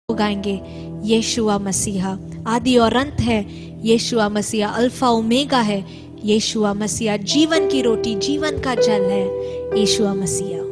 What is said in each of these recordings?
गाएंगे यीशुआ मसीहा आदि और अंत है, यीशुआ मसीहा अल्फा ओमेगा है, यीशुआ मसीहा जीवन की रोटी जीवन का जल है, यीशुआ मसीहा।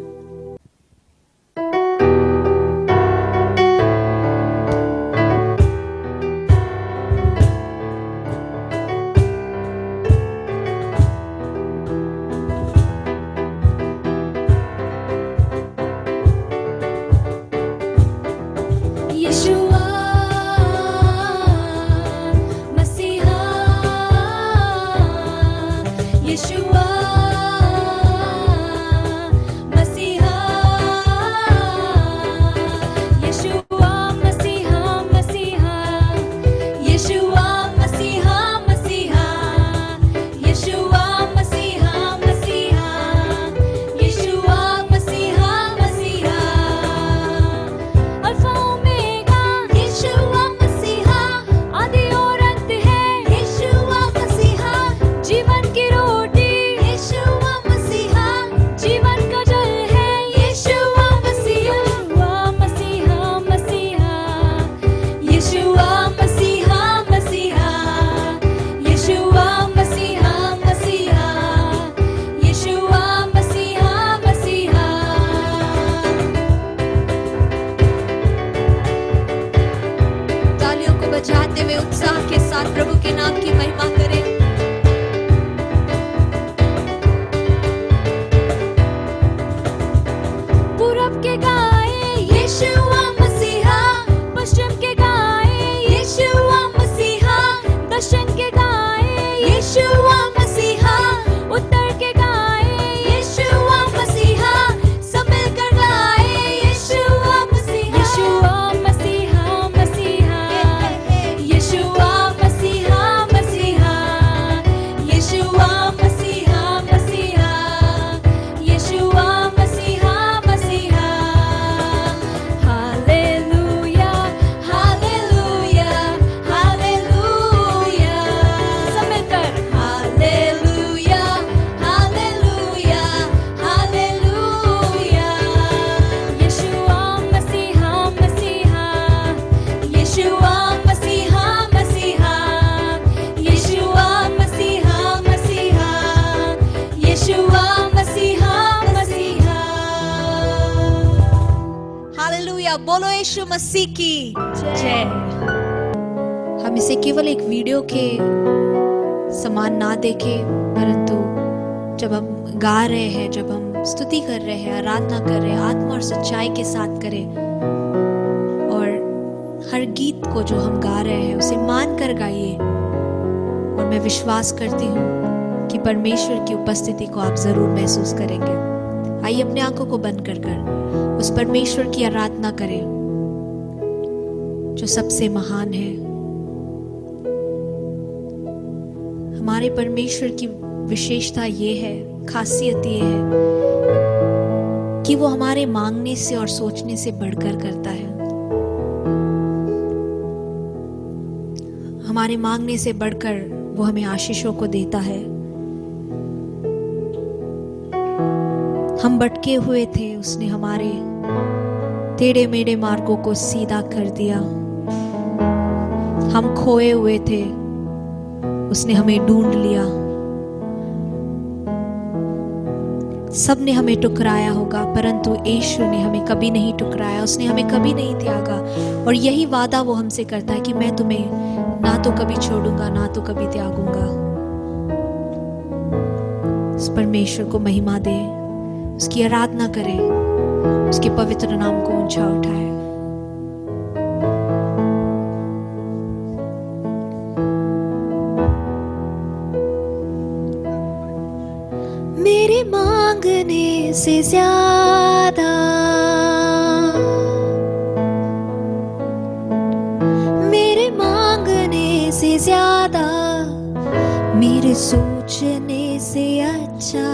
बजाते हुए उत्साह के साथ प्रभु के नाम की महिमा करें। पूरब के गाए यीशुआ मसीहा, पश्चिम के गाए यीशुआ मसीहा, दक्षिण के गाए यीशुआ मसीहा, उत्तर के गाए यीशुआ मसीहा, सब मिलकर गाए यीशुआ मसीहा, यीशुआ मसीहा मसीहा, यीशुआ मसीहा मसीहा, यीशुआ मसीहा मसीहा, यीशुआ मसीहा मसीहा। हालेलुया हालेलुया हालेलुया, सब मिलकर हालेलुया हालेलुया हालेलुया, यीशुआ मसीहा मसीहा, यीशुआ मसीहा मसीहा, यीशुआ मसीहा मसीहा, यीशुआ मसीहा मसीहा। हालेलुया, बोलो यीशु मसीह की जय। हम इसे केवल एक वीडियो के समान ना देखें, परंतु जब हम गा रहे हैं, जब हम स्तुति कर रहे हैं, आराधना कर रहे हैं, आत्मा और सच्चाई के साथ करें, और हर गीत को जो हम गा रहे हैं उसे मान कर गाइए। और मैं विश्वास करती हूँ कि परमेश्वर की उपस्थिति को आप जरूर महसूस करेंगे। आइए अपने आंखों को बंद कर उस परमेश्वर की आराधना करें जो सबसे महान है। हमारे परमेश्वर की विशेषता ये है, खासियत ये है कि वो हमारे मांगने से और सोचने से बढ़कर करता है। हमारे मांगने से बढ़कर वो हमें आशीषों को देता है। हम भटके हुए थे, उसने हमारे टेढ़े मेढ़े मार्गों को सीधा कर दिया। हम खोए हुए थे, उसने हमें ढूंढ लिया। सबने हमें ठुकराया होगा, परंतु यीशु ने हमें कभी नहीं ठुकराया, उसने हमें कभी नहीं त्यागा। और यही वादा वो हमसे करता है कि मैं तुम्हें ना तो कभी छोड़ूंगा, ना तो कभी त्यागूंगा। उस परमेश्वर को महिमा दे, उसकी आराधना करें, उसके पवित्र नाम को ऊंचा उठाए। मेरे मांगने से ज्यादा मेरे मांगने से ज्यादा, मेरे सोचने से अच्छा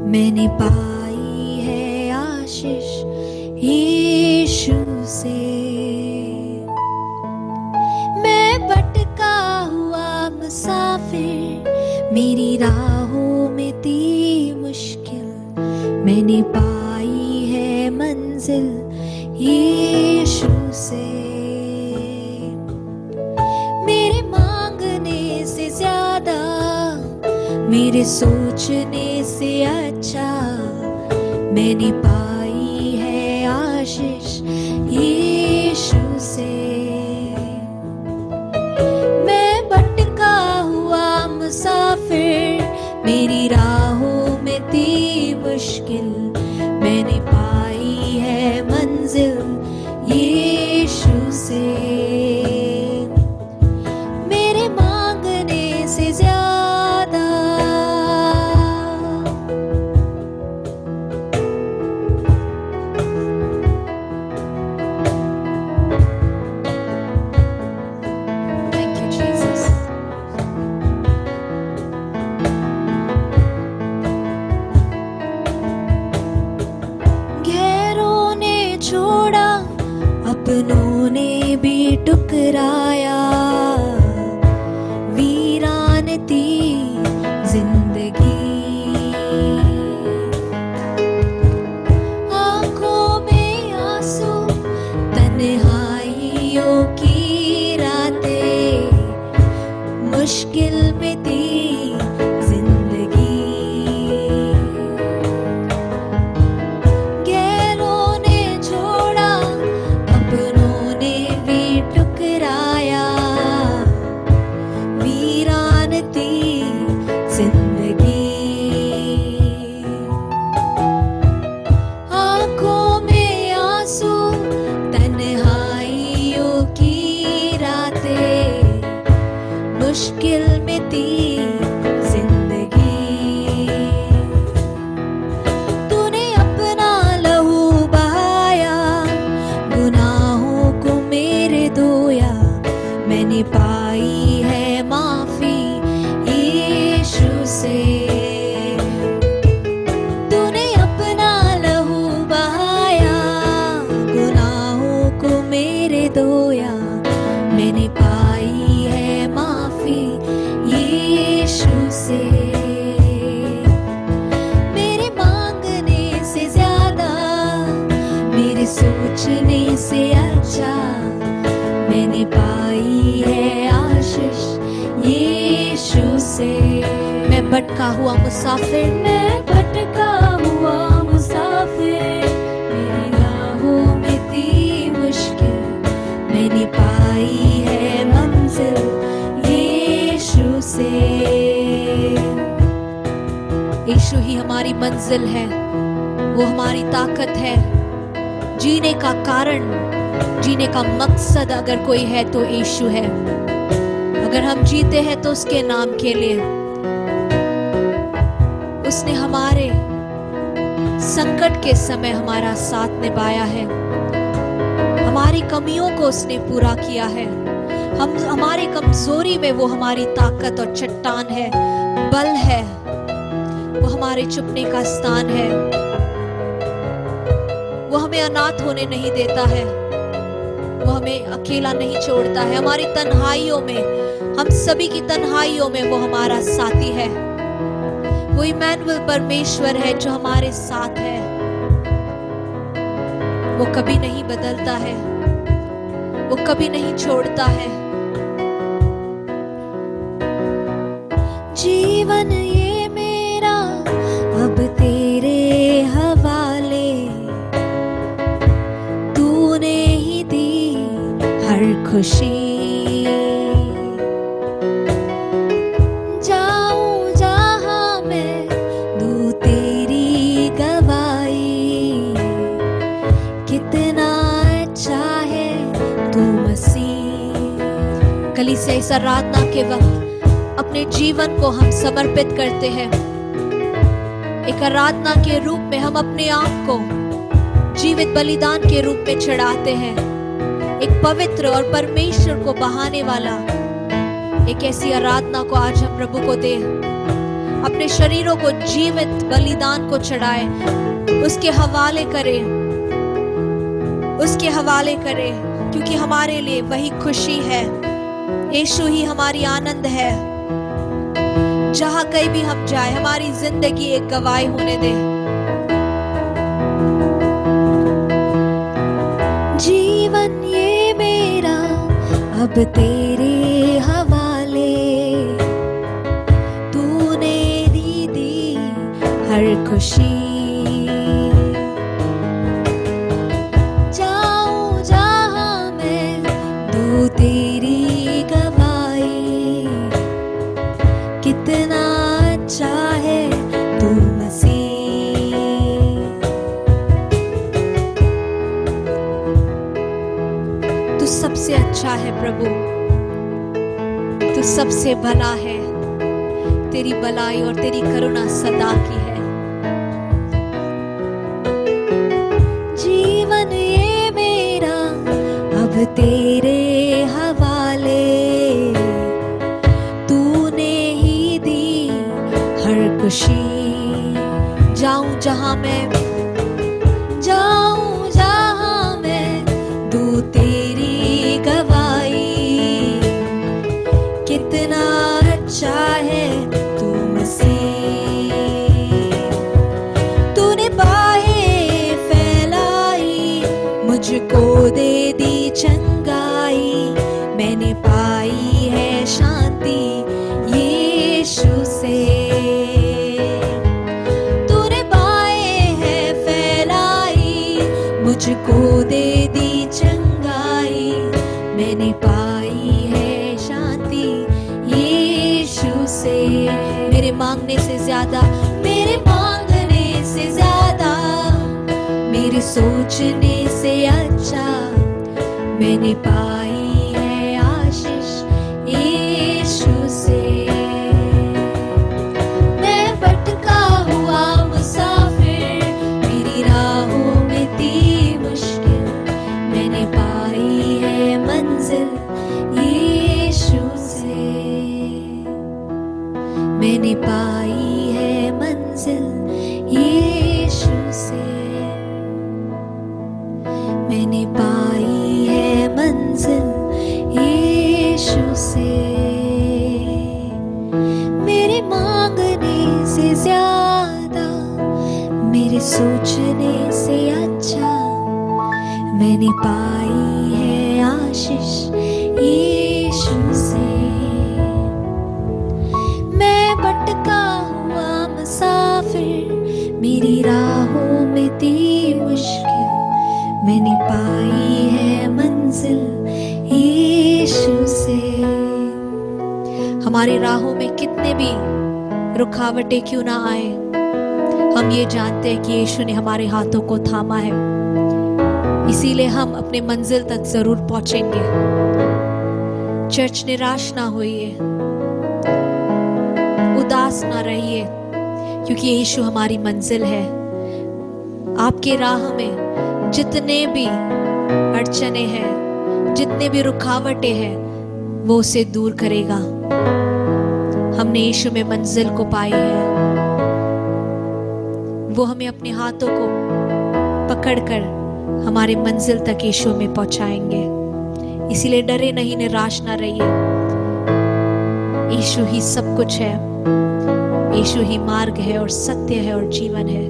मैंने पाई है आशीष यीशु से। मैं भटका हुआ मुसाफिर, मेरी राहों में थी मुश्किल, मैंने पाई है मंजिल यीशु से। मेरे सोचने से अच्छा मैंने पाई है आशीष यीशु से। मैं भटका हुआ मुसाफिर, मेरी राहों में थी मुश्किल, मैंने पाई है मंजिल यीशु से। मेरे मांगने से ज्यादा Thank you, Jesus. गैरों ने छोड़ा, अपनों ने भी टुकराया, वीरान थी जिंदगी। आंखों में आंसू, तन्हाइयों की रातें, मुश्किल में थी जिंदगी। गैरों ने छोड़ा, अपनों ने भी टुकराया, वीरान थी जिंदगी। आंखों में आंसू, तन्हाइयों की रातें, मुश्किल में थी जिंदगी। तूने अपना लहू बहाया, गुनाहों को मेरे धोया, मैंने पाई है माफी यीशु से। तूने अपना लहू बहाया, गुनाहों को मेरे धोया, मैंने पाई है माफी यीशु से। मेरे मांगने से ज्यादा, मेरे सोचने से अच्छा मैंने पाई है आशीष यीशु से। मैं भटका हुआ मुसाफिर, मैं भटका हुआ मुसाफिर, मेरी राहों में थी मुश्किल, मैंने पाई है मंजिल यीशु से। यीशु ही हमारी मंजिल है, वो हमारी ताकत है, जीने का कारण, जीने का मकसद अगर कोई है तो यीशु है। अगर हम जीते हैं तो उसके नाम के लिए। उसने हमारे संकट के समय हमारा साथ निभाया है, हमारी कमियों को उसने पूरा किया है। हम हमारी कमजोरी में वो हमारी ताकत और चट्टान है, बल है, वो हमारे छुपने का स्थान है। वो हमें अनाथ होने नहीं देता है, वो हमें अकेला नहीं छोड़ता है। हमारी तन्हाइयों में, हम सभी की तन्हाइयों में वो हमारा साथी है। वो इमैनुअल परमेश्वर है जो हमारे साथ है। वो कभी नहीं बदलता है, वो कभी नहीं छोड़ता है। जीवन ये मेरा अब तेरे हवाले, तूने ही दी हर खुशी। जाऊं जहां मैं दूं तेरी गवाही, कितना अच्छा है तू मसीह। कलीसिया इस आराधना के वक्त अपने जीवन को हम समर्पित करते हैं। एक आराधना के रूप में हम अपने आप को जीवित बलिदान के रूप में चढ़ाते हैं। एक पवित्र और परमेश्वर को बहाने वाला एक ऐसी आराधना को आज हम प्रभु को दें। अपने शरीरों को जीवित बलिदान को चढ़ाएं, उसके हवाले करें, उसके हवाले करें, क्योंकि हमारे लिए वही खुशी है। यीशु ही हमारी आनंद है। जहां कहीं भी हम जाए, हमारी जिंदगी एक गवाही होने दे। जीवन ये मेरा अब तेरे हवाले, तूने दी तू सबसे अच्छा है प्रभु, तू सबसे भला है, तेरी भलाई और तेरी करुणा सदा की है। जीवन ये मेरा अब तेरे हवाले, तूने ही दी हर खुशी। जाऊं जहां मैं, जाऊं जहां मैं, दूं तेरी गवाही। कितना अच्छा है तू मसीह, तूने बाहें फैलाई, मुझको दे दी चंगाई। मैंने पाई है शांति यीशु से। मुझको दे दी चंगाई, मैंने पाई है शांति यीशु से। मेरे मांगने से ज्यादा, मेरे मांगने से ज्यादा, मेरे सोचने से अच्छा, मैंने पाई है आशीष यीशु से। मैं भटका हुआ मुसाफिर, मेरी राहों में थी मुश्किल, मैंने पाई है मंजिल यीशु से। मैंने पाई है मंजिल यीशु से। मैंने पाई है मंजिल यीशु से। मेरे मांगने से ज्यादा, मेरे सोचने से अच्छा, मैंने पाई है आशीष यीशु से। मैं भटका हुआ मुसाफिर, मेरी राहों में थी मुश्किल, मैंने पाई है मंजिल यीशु से। हमारी राहों में कितने भी रुकावटें क्यों ना आए, हम ये जानते हैं कि यीशु ने हमारे हाथों को थामा है, इसीलिए हम अपने मंजिल तक जरूर पहुंचेंगे। चर्च, निराश ना होइए, उदास ना रहिए, क्योंकि यीशु हमारी मंजिल है। आपके राह में जितने भी अड़चने हैं, जितने भी रुकावटें हैं, वो उसे दूर करेगा। हमने यीशु में मंजिल को पाई है, वो हमें अपने हाथों को पकड़कर हमारे मंजिल तक यीशु में पहुंचाएंगे। इसीलिए डरे नहीं, निराश ना रहिए। यीशु ही सब कुछ है, यीशु ही मार्ग है और सत्य है और जीवन है।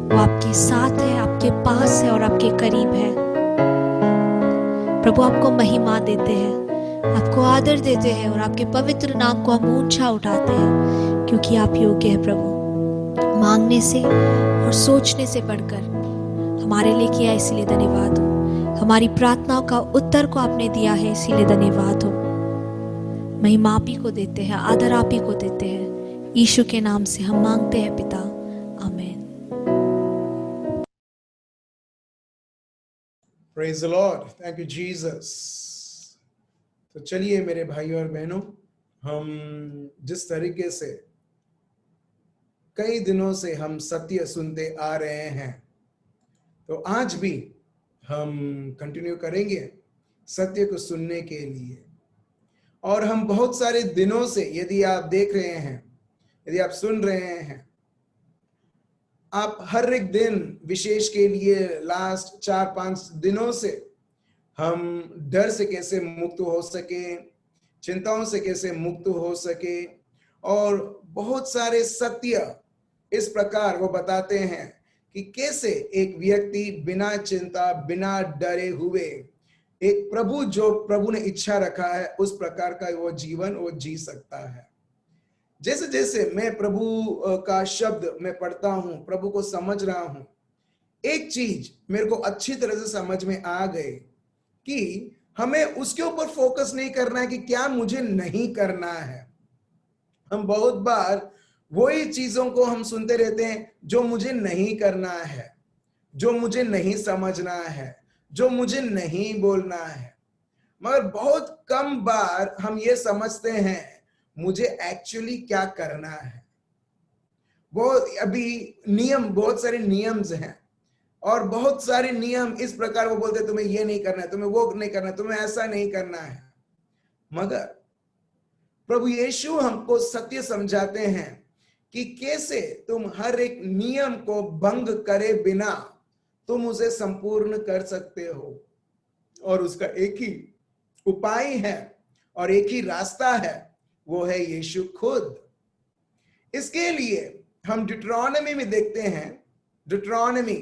वो आपके साथ है, आपके पास है और आपके करीब है। प्रभु आपको महिमा देते हैं, आपको आदर देते हैं और आपके पवित्र नाम को हम ऊंचा उठाते हैं, क्योंकि आप योग्य है प्रभु। मांगने से और सोचने से बढ़कर हमारे लिए किया, इसीलिए धन्यवाद हो। हमारी प्रार्थनाओं का उत्तर को आपने दिया है, इसीलिए धन्यवाद हो। महिमा आप ही को देते हैं, आदर आप ही को देते हैं। यीशु के नाम से हम मांगते हैं पिता, आमीन। Praise the Lord. Thank you Jesus. तो चलिए मेरे भाइयों और बहनों, हम जिस तरीके से कई दिनों से हम सत्य सुनते आ रहे हैं, तो आज भी हम कंटिन्यू करेंगे सत्य को सुनने के लिए। और हम बहुत सारे दिनों से, यदि आप देख रहे हैं, यदि आप सुन रहे हैं, आप हर एक दिन विशेष के लिए लास्ट 4-5 दिनों से हम डर से कैसे मुक्त हो सके, चिंताओं से कैसे मुक्त हो सके, और बहुत सारे सत्य इस प्रकार वो बताते हैं कि कैसे एक व्यक्ति बिना चिंता, बिना डरे हुए, एक प्रभु जो प्रभु ने इच्छा रखा है उस प्रकार का वो जीवन वो जी सकता है। जैसे जैसे मैं प्रभु का शब्द मैं पढ़ता हूं, प्रभु को समझ रहा हूं, एक चीज मेरे को अच्छी तरह से समझ में आ गई कि हमें उसके ऊपर फोकस नहीं करना है कि क्या मुझे नहीं करना है। हम बहुत बार वही चीजों को हम सुनते रहते हैं जो मुझे नहीं करना है, जो मुझे नहीं समझना है, जो मुझे नहीं बोलना है। मगर बहुत कम बार हम ये समझते हैं मुझे एक्चुअली क्या करना है। वो अभी बहुत सारे नियम्स हैं और बहुत सारे नियम इस प्रकार वो बोलते हैं तुम्हें ये नहीं करना है, तुम्हें वो नहीं करना है, तुम्हें ऐसा नहीं करना है। मगर प्रभु यीशु हमको सत्य समझाते हैं कि कैसे तुम हर एक नियम को भंग करे बिना तुम उसे संपूर्ण कर सकते हो। और उसका एक ही उपाय है और एक ही रास्ता है, वो है यीशु खुद। इसके लिए हम डिट्रोनॉमी में देखते हैं, डिट्रोनॉमी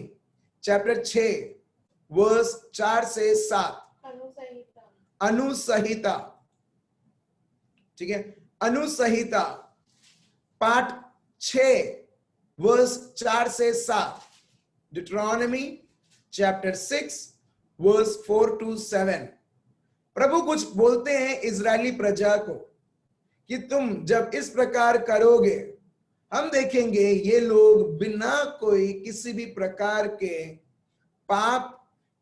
चैप्टर 6 वर्स 4 से 7, अनुसहिता, ठीक है, अनुसहिता पाठ 6 वर्स 4 से 7, डिट्रोनॉमी चैप्टर 6 वर्स 4 to 7। प्रभु कुछ बोलते हैं इजरायली प्रजा को कि तुम जब इस प्रकार करोगे, हम देखेंगे ये लोग बिना कोई किसी भी प्रकार के पाप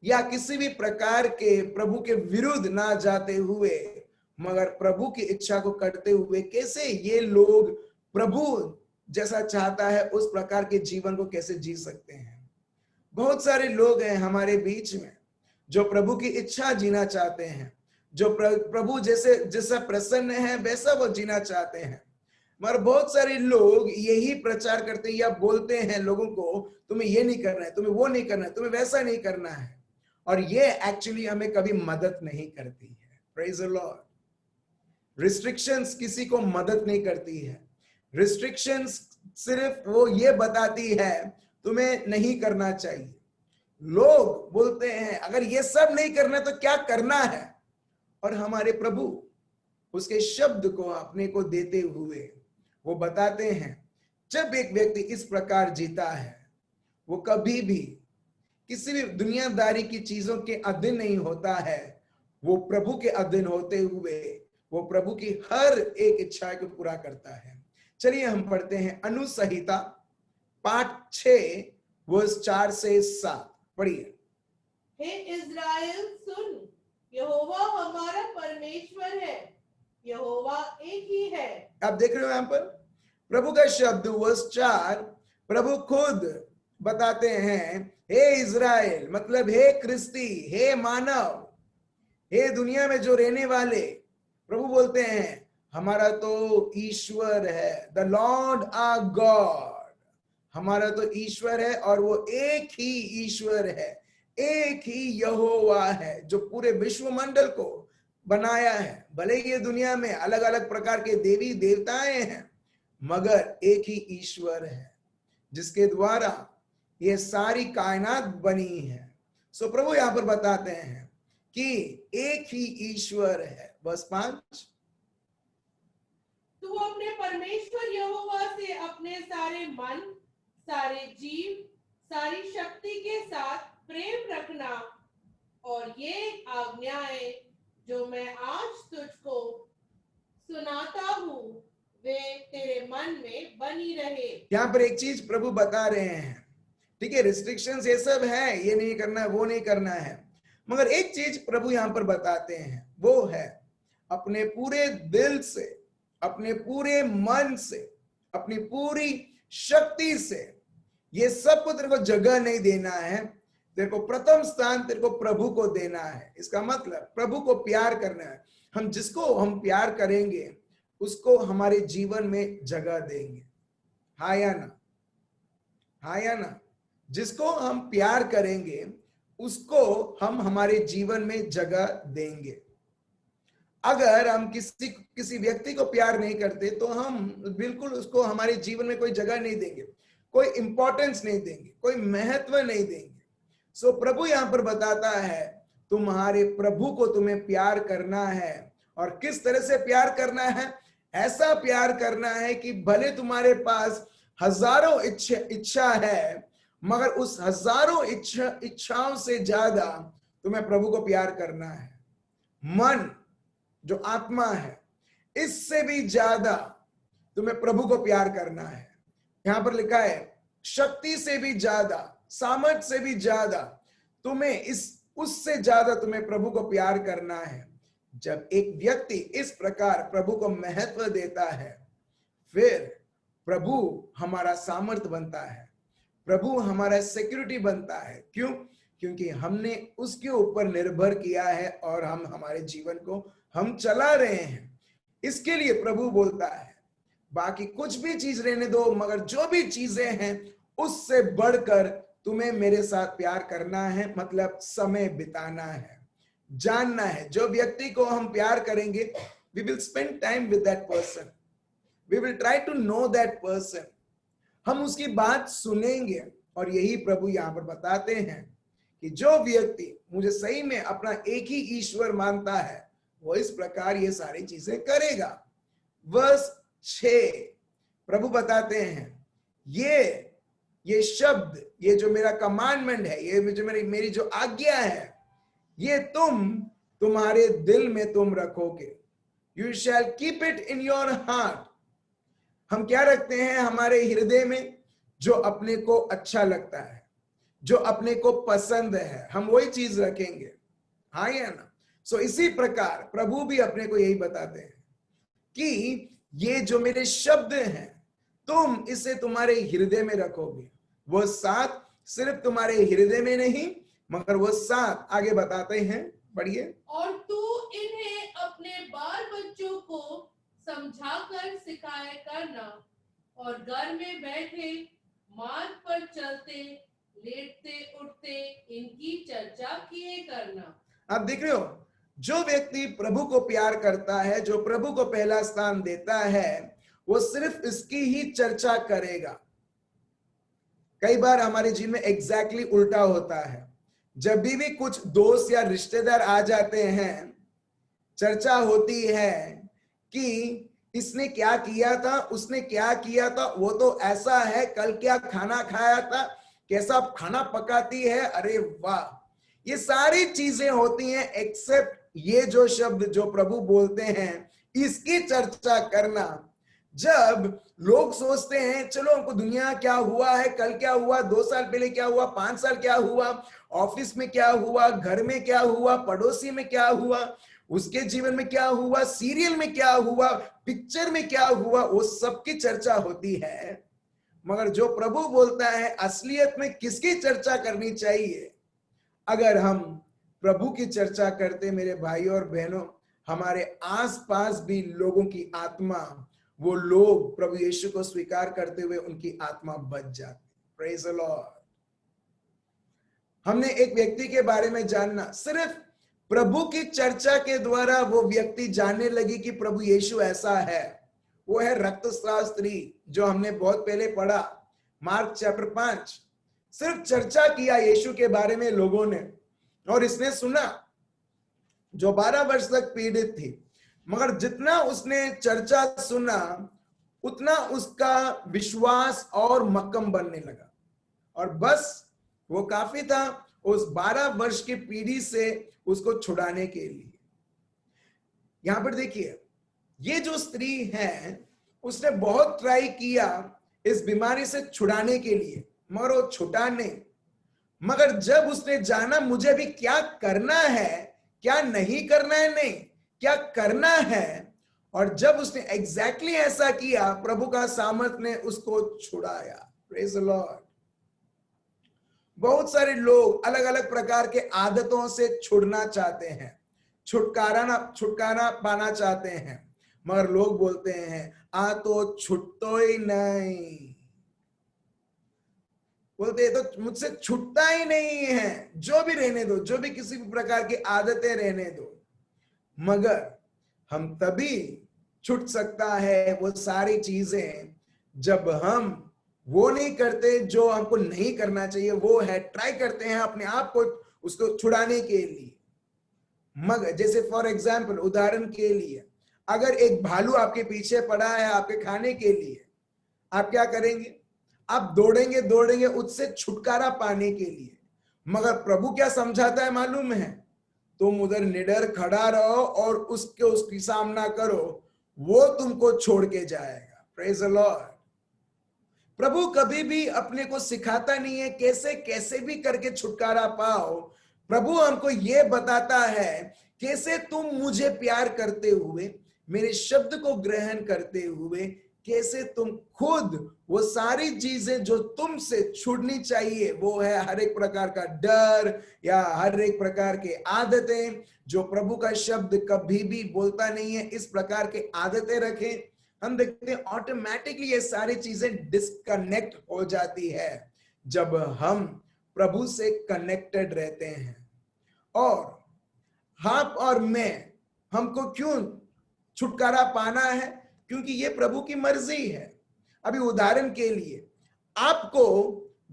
या किसी भी प्रकार के प्रभु के विरुद्ध ना जाते हुए, मगर प्रभु की इच्छा को करते हुए कैसे ये लोग प्रभु जैसा चाहता है उस प्रकार के जीवन को कैसे जी सकते हैं। बहुत सारे लोग हैं हमारे बीच में जो प्रभु की इच्छा जीना चाहते हैं, जो प्रभु जैसा प्रसन्न है वैसा वो जीना चाहते हैं। मगर बहुत सारे लोग यही प्रचार करते हैं या बोलते हैं लोगों को तुम्हें ये नहीं करना है, तुम्हें वो नहीं करना है, तुम्हें वैसा नहीं करना है, और ये एक्चुअली हमें कभी मदद नहीं करती है। Praise the Lord. रिस्ट्रिक्शंस किसी को मदद नहीं करती है। रिस्ट्रिक्शंस सिर्फ वो ये बताती है तुम्हें नहीं करना चाहिए। लोग बोलते हैं अगर ये सब नहीं करना तो क्या करना है, और हमारे प्रभु उसके शब्द को अपने को देते हुए वो बताते हैं जब एक व्यक्ति इस प्रकार जीता है वो कभी भी किसी भी दुनियादारी की चीजों के अधीन नहीं होता है, वो प्रभु के अधीन होते हुए वो प्रभु की हर एक इच्छा को पूरा करता है। चलिए हम पढ़ते हैं अनुसहिता पाठ 6 वर्स 4 से 7, पढ़िए। हे इज़राइल सुन, यहोवा हमारा परमेश्वर है, यहोवा एक ही है। आप देख रहे हो यहाँ पर प्रभु का शब्द वर्स 4, प्रभु खुद बताते हैं हे इज़राइल, मतलब हे क्रिस्ती, हे मानव, हे दुनिया में जो रहने वाले, प्रभु बोलते हैं हमारा तो ईश्वर है, द लॉर्ड आवर गॉड, हमारा तो ईश्वर है और वो एक ही ईश्वर है, एक ही यहोवा है जो पूरे विश्व मंडल को बनाया है। भले ये दुनिया में अलग अलग प्रकार के देवी देवताएं हैं, मगर एक ही ईश्वर है जिसके द्वारा ये सारी कायनात बनी है। सो प्रभु यहां पर बताते हैं कि एक ही ईश्वर है। बस 5, तू अपने परमेश्वर यहोवा से अपने सारे मन, सारे जीव, सारी शक्ति के साथ प्रेम रखना, और ये आज्ञाएं जो मैं आज तुझको सुनाता हूँ वे तेरे मन में बनी रहे। यहाँ पर एक चीज प्रभु बता रहे हैं, ठीक है, रिस्ट्रिक्शंस ये सब है, ये नहीं करना है, वो नहीं करना है, मगर एक चीज प्रभु यहाँ पर बताते हैं, वो है अपने पूरे दिल से, अपने पूरे मन से, अपनी पूरी शक्ति से ये सब को तेरे को जगह नहीं देना है, तेरे को प्रथम स्थान तेरे को प्रभु को देना है। इसका मतलब प्रभु को प्यार करना है। हम जिसको हम प्यार करेंगे उसको हमारे जीवन में जगह देंगे। हाँ या ना? हाँ या ना? जिसको हम प्यार करेंगे उसको हम हमारे जीवन में जगह देंगे। अगर हम किसी व्यक्ति को प्यार नहीं करते तो हम बिल्कुल उसको हमारे जीवन में कोई जगह नहीं देंगे, कोई इंपॉर्टेंस नहीं देंगे, कोई महत्व नहीं देंगे। सो प्रभु यहां पर बताता है तुम्हारे प्रभु को तुम्हें प्यार करना है, और किस तरह से प्यार करना है? ऐसा प्यार करना है कि भले तुम्हारे पास हजारों इच्छा है, मगर उस हजारों इच्छाओं से ज्यादा तुम्हें प्रभु को प्यार करना है। मन जो आत्मा है, इससे भी ज्यादा तुम्हें प्रभु को प्यार करना है। यहां पर लिखा है शक्ति से भी ज्यादा, सामर्थ्य से भी ज्यादा, तुम्हें उससे ज्यादा तुम्हें प्रभु को प्यार करना है। जब एक व्यक्ति इस प्रकार प्रभु को महत्व देता है, फिर प्रभु हमारा सामर्थ बनता है, प्रभु हमारा सिक्योरिटी बनता है। क्यों? क्योंकि हमने उसके ऊपर निर्भर किया है और हम हमारे जीवन को हम चला रहे हैं। इसके लिए प्रभु बोलता है बाकी कुछ भी चीज रहने दो, मगर जो भी चीजें हैं उससे बढ़कर तुम्हें मेरे साथ प्यार करना है, मतलब समय बिताना है, जानना है। जो व्यक्ति को हम प्यार करेंगे, we will spend time with that person, we will try to know that person, हम उसकी बात सुनेंगे। और यही प्रभु यहाँ पर बताते हैं कि जो व्यक्ति मुझे सही में अपना एक ही ईश्वर मानता है, वो इस प्रकार ये सारी चीजें करेगा। वर्स 6 प्रभु बताते हैं ये शब्द, ये जो मेरा कमांडमेंट है, ये जो मेरी जो आज्ञा है, ये तुम्हारे दिल में तुम रखोगे। You shall keep it in your heart. हम क्या रखते हैं हमारे हृदय में? जो अपने को अच्छा लगता है, जो अपने को पसंद है, हम वही चीज रखेंगे। हाँ या ना? सो इसी प्रकार प्रभु भी अपने को यही बताते हैं कि ये जो मेरे शब्द हैं, तुम इसे तुम्हारे हृदय में रखोगे। वो साथ सिर्फ तुम्हारे हृदय में नहीं, मगर वो साथ आगे बताते हैं, पढ़िए। और तू इन्हें अपने बाल बच्चों को समझाकर सिखाया करना, और घर में बैठे, मार्ग पर चलते, लेटते उठते इनकी चर्चा किए करना। आप देख रहे हो, जो व्यक्ति प्रभु को प्यार करता है, जो प्रभु को पहला स्थान देता है, वो सिर्फ इसकी ही चर्चा करेगा। कई बार हमारे जीवन में एग्जैक्टली उल्टा होता है। जब भी कुछ दोस्त या रिश्तेदार आ जाते हैं, चर्चा होती है कि इसने क्या किया था, उसने क्या किया था, वो तो ऐसा है, कल क्या खाना खाया था, कैसा खाना पकाती है, अरे वाह। ये सारी चीजें होती हैं, एक्सेप्ट ये जो शब्द जो प्रभु बोलते हैं, इसकी चर्चा करना। जब लोग सोचते हैं चलो हमको दुनिया क्या हुआ है, कल क्या हुआ, 2 साल पहले क्या हुआ, 5 साल क्या हुआ, ऑफिस में क्या हुआ, घर में क्या हुआ, पड़ोसी में क्या हुआ, उसके जीवन में क्या हुआ, सीरियल में क्या हुआ, पिक्चर में क्या हुआ, वो सबकी चर्चा होती है। मगर जो प्रभु बोलता है असलियत में किसकी चर्चा करनी चाहिए? अगर हम प्रभु की चर्चा करते मेरे भाइयों और बहनों, हमारे आसपास भी लोगों की आत्मा, वो लोग प्रभु यीशु को स्वीकार करते हुए उनकी आत्मा बच जाती। Praise the Lord. हमने एक व्यक्ति के बारे में जानना, सिर्फ प्रभु की चर्चा के द्वारा वो व्यक्ति जानने लगी कि प्रभु यीशु ऐसा है। वो है रक्तस्राव स्त्री, जो हमने बहुत पहले पढ़ा, मार्क चैप्टर 5। सिर्फ चर्चा किया यीशु के बारे में लोगों ने, और इसने सुना, जो 12 वर्ष तक पीड़ित थी, मगर जितना उसने चर्चा सुना, उतना उसका विश्वास और मक्कम बनने लगा, और बस वो काफी था उस 12 वर्ष की पीढ़ी से उसको छुड़ाने के लिए। यहां पर देखिए, ये जो स्त्री है, उसने बहुत ट्राई किया इस बीमारी से छुड़ाने के लिए, मगर वो छुटा नहीं। मगर जब उसने जाना मुझे भी क्या करना है, क्या नहीं करना है, नहीं क्या करना है, और जब उसने एग्जैक्टली ऐसा किया, प्रभु का सामर्थ ने उसको छुड़ाया। Praise the Lord. बहुत सारे लोग अलग अलग प्रकार के आदतों से छुड़ना चाहते हैं, छुटकारा पाना चाहते हैं, मगर लोग बोलते हैं आ तो छुटतो ही नहीं, बोलते तो मुझसे छूटता ही नहीं है, जो भी रहने दो, जो भी किसी भी प्रकार की आदतें रहने दो। मगर हम तभी छूट सकता है वो सारी चीजें जब हम वो नहीं करते जो हमको नहीं करना चाहिए, वो है ट्राई करते हैं अपने आप को उसको छुड़ाने के लिए। मगर जैसे फॉर एग्जाम्पल, उदाहरण के लिए, अगर एक भालू आपके पीछे पड़ा है आपके खाने के लिए, आप क्या करेंगे? आप दौड़ेंगे उससे छुटकारा पाने के लिए। मगर प्रभु क्या समझाता है मालूम है? तुम उधर निडर खड़ा रहो और उसकी सामना करो, वो तुमको छोड़ के जाएगा। Praise the Lord. प्रभु कभी भी अपने को सिखाता नहीं है कैसे कैसे भी करके छुटकारा पाओ। प्रभु हमको ये बताता है कैसे तुम मुझे प्यार करते हुए, मेरे शब्द को ग्रहण करते हुए, कैसे तुम खुद वो सारी चीजें जो तुमसे छूटनी चाहिए, वो है हर एक प्रकार का डर या हर एक प्रकार के आदतें जो प्रभु का शब्द कभी भी बोलता नहीं है, इस प्रकार के आदतें रखें। हम देखते हैं ऑटोमेटिकली ये सारी चीजें डिस्कनेक्ट हो जाती है जब हम प्रभु से कनेक्टेड रहते हैं। और आप और मैं, हमको क्यों छुटकारा पाना है? क्योंकि ये प्रभु की मर्जी है। अभी उदाहरण के लिए, आपको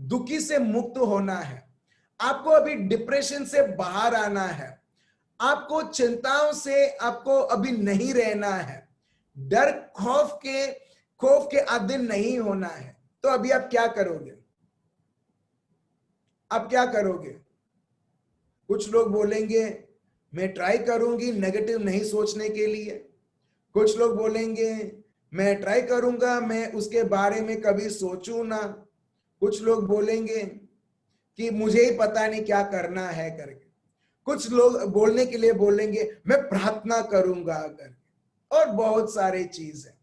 दुखी से मुक्त होना है, आपको अभी डिप्रेशन से बाहर आना है, आपको चिंताओं से आपको अभी नहीं रहना है, डर खौफ के अधीन नहीं होना है, तो अभी आप क्या करोगे? आप क्या करोगे? कुछ लोग बोलेंगे मैं ट्राई करूंगी नेगेटिव नहीं सोचने के लिए, कुछ लोग बोलेंगे मैं ट्राई करूंगा मैं उसके बारे में कभी सोचूं ना, कुछ लोग बोलेंगे कि मुझे ही पता नहीं क्या करना है करके, कुछ लोग बोलने के लिए बोलेंगे मैं प्रार्थना करूंगा करके, और बहुत सारे चीज है।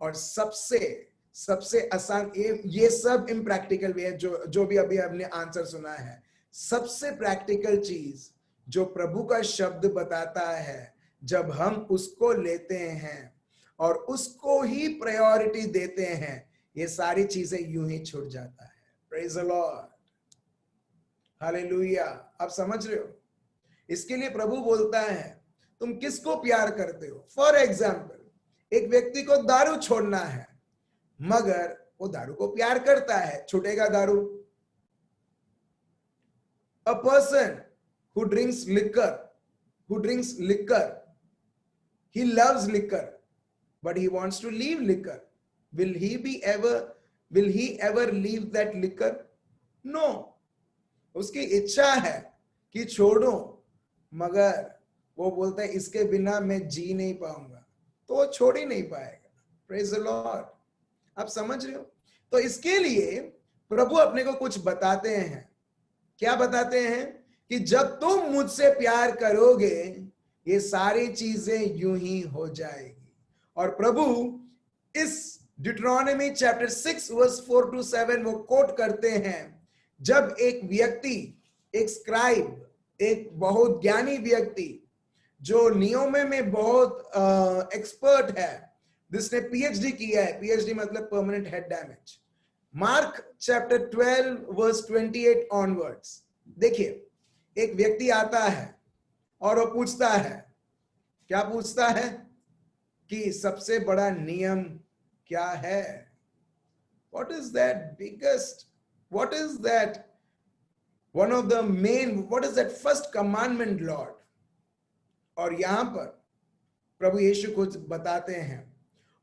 और सबसे आसान, ये सब इम्प्रैक्टिकल वे है जो भी अभी हमने आंसर सुना है। सबसे प्रैक्टिकल चीज जो प्रभु का शब्द बताता है, जब हम उसको लेते हैं और उसको ही प्रायोरिटी देते हैं, ये सारी चीजें यूं ही छूट जाता है। Praise the Lord, hallelujah. आप समझ रहे हो? इसके लिए प्रभु बोलता है तुम किसको प्यार करते हो? फॉर एग्जाम्पल, एक व्यक्ति को दारू छोड़ना है, मगर वो दारू को प्यार करता है, छूटेगा दारू? A person who drinks liquor, he loves liquor, but he wants to leave liquor. Will he ever leave that liquor? No. उसकी इच्छा है कि छोड़ो, मगर वो बोलता है इसके बिना मैं जी नहीं पाऊंगा, तो वो छोड़ ही नहीं पाएगा। Praise the Lord. आप समझ रहे हो? तो इसके लिए प्रभु अपने को कुछ बताते हैं। क्या बताते हैं? कि जब तुम मुझसे प्यार करोगे, ये सारी चीजें यूं ही हो जाएगी। और प्रभु इस डिट्रोनॉमी चैप्टर 6 वर्स 4 to 7 वो कोट करते हैं, जब एक व्यक्ति, एक स्क्राइब, एक बहुत ज्ञानी व्यक्ति जो नियमों में बहुत एक्सपर्ट है, जिसने पीएचडी किया है, पीएचडी मतलब permanent head damage, Mark chapter 12 verse 28 onwards, देखिए एक व्यक्ति आता है और वो पूछता है, क्या पूछता है? कि सबसे बड़ा नियम क्या है? What is that biggest, what is that one of the main, what is that first commandment, Lord? और यहां पर प्रभु यीशु कुछ बताते हैं,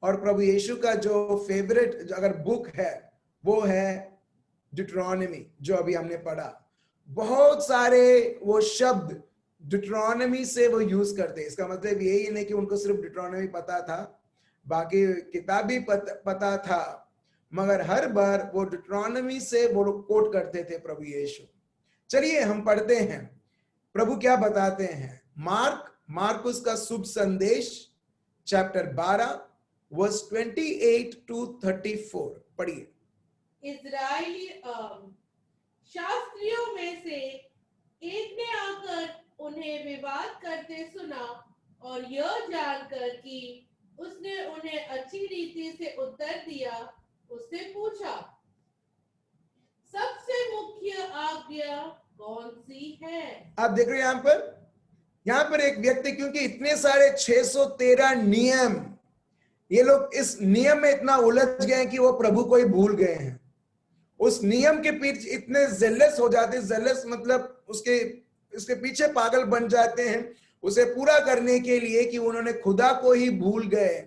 और प्रभु यीशु का जो फेवरेट अगर बुक है वो है डिट्रोनॉमी, जो अभी हमने पढ़ा। बहुत सारे वो शब्द डिट्रोनॉमी से वो यूज करते हैं। इसका मतलब यही नहीं कि उनको सिर्फ डिट्रोनॉमी पता था, बाकी किताब भी पता था, मगर हर बार वो डिट्रोनॉमी से वो कोट करते थे प्रभु यीशु। चलिए हम पढ़ते हैं प्रभु क्या बताते हैं। मार्कुस का शुभ संदेश चैप्टर 12 वर्स 28 to 34 पढ़िए। इजरायली शास्त्रियों में से एक ने आकर उन्हें विवाद करते सुना, और यह जानकर कि उसने उन्हें अच्छी रीति से उत्तर दिया, उससे पूछा, सबसे मुख्य आज्ञा कौन सी है? आप देख रहे हैं यहाँ पर एक व्यक्ति, क्योंकि इतने सारे 613 नियम, ये लोग इस नियम में इतना उलझ गए हैं कि वो प्रभु को ही भूल गए हैं। उस नियम के पीछे इतने जेलस हो जाते हैं, जेलस मतलब उसके पीछे पागल बन जाते हैं उसे पूरा करने के लिए, कि उन्होंने खुदा को ही भूल गए,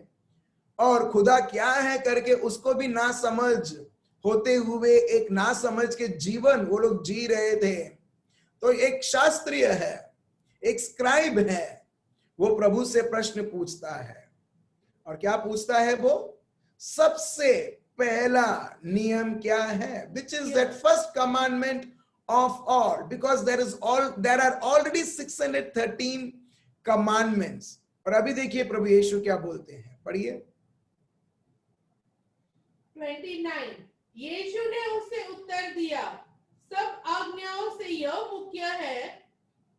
और खुदा क्या है करके उसको भी ना समझ होते हुए एक ना समझ के जीवन वो लोग जी रहे थे। तो एक शास्त्रीय है, एक स्क्राइब है, वो प्रभु से प्रश्न पूछता है, और क्या पूछता है वो? सबसे पहला नियम क्या है? Which is that first commandment of all, because there are already 613 commandments. और अभी देखिए प्रभु यीशु क्या बोलते हैं, पढ़िए। 29 यीशु ने उससे उत्तर दिया, सब आज्ञाओं से यह मुख्य है,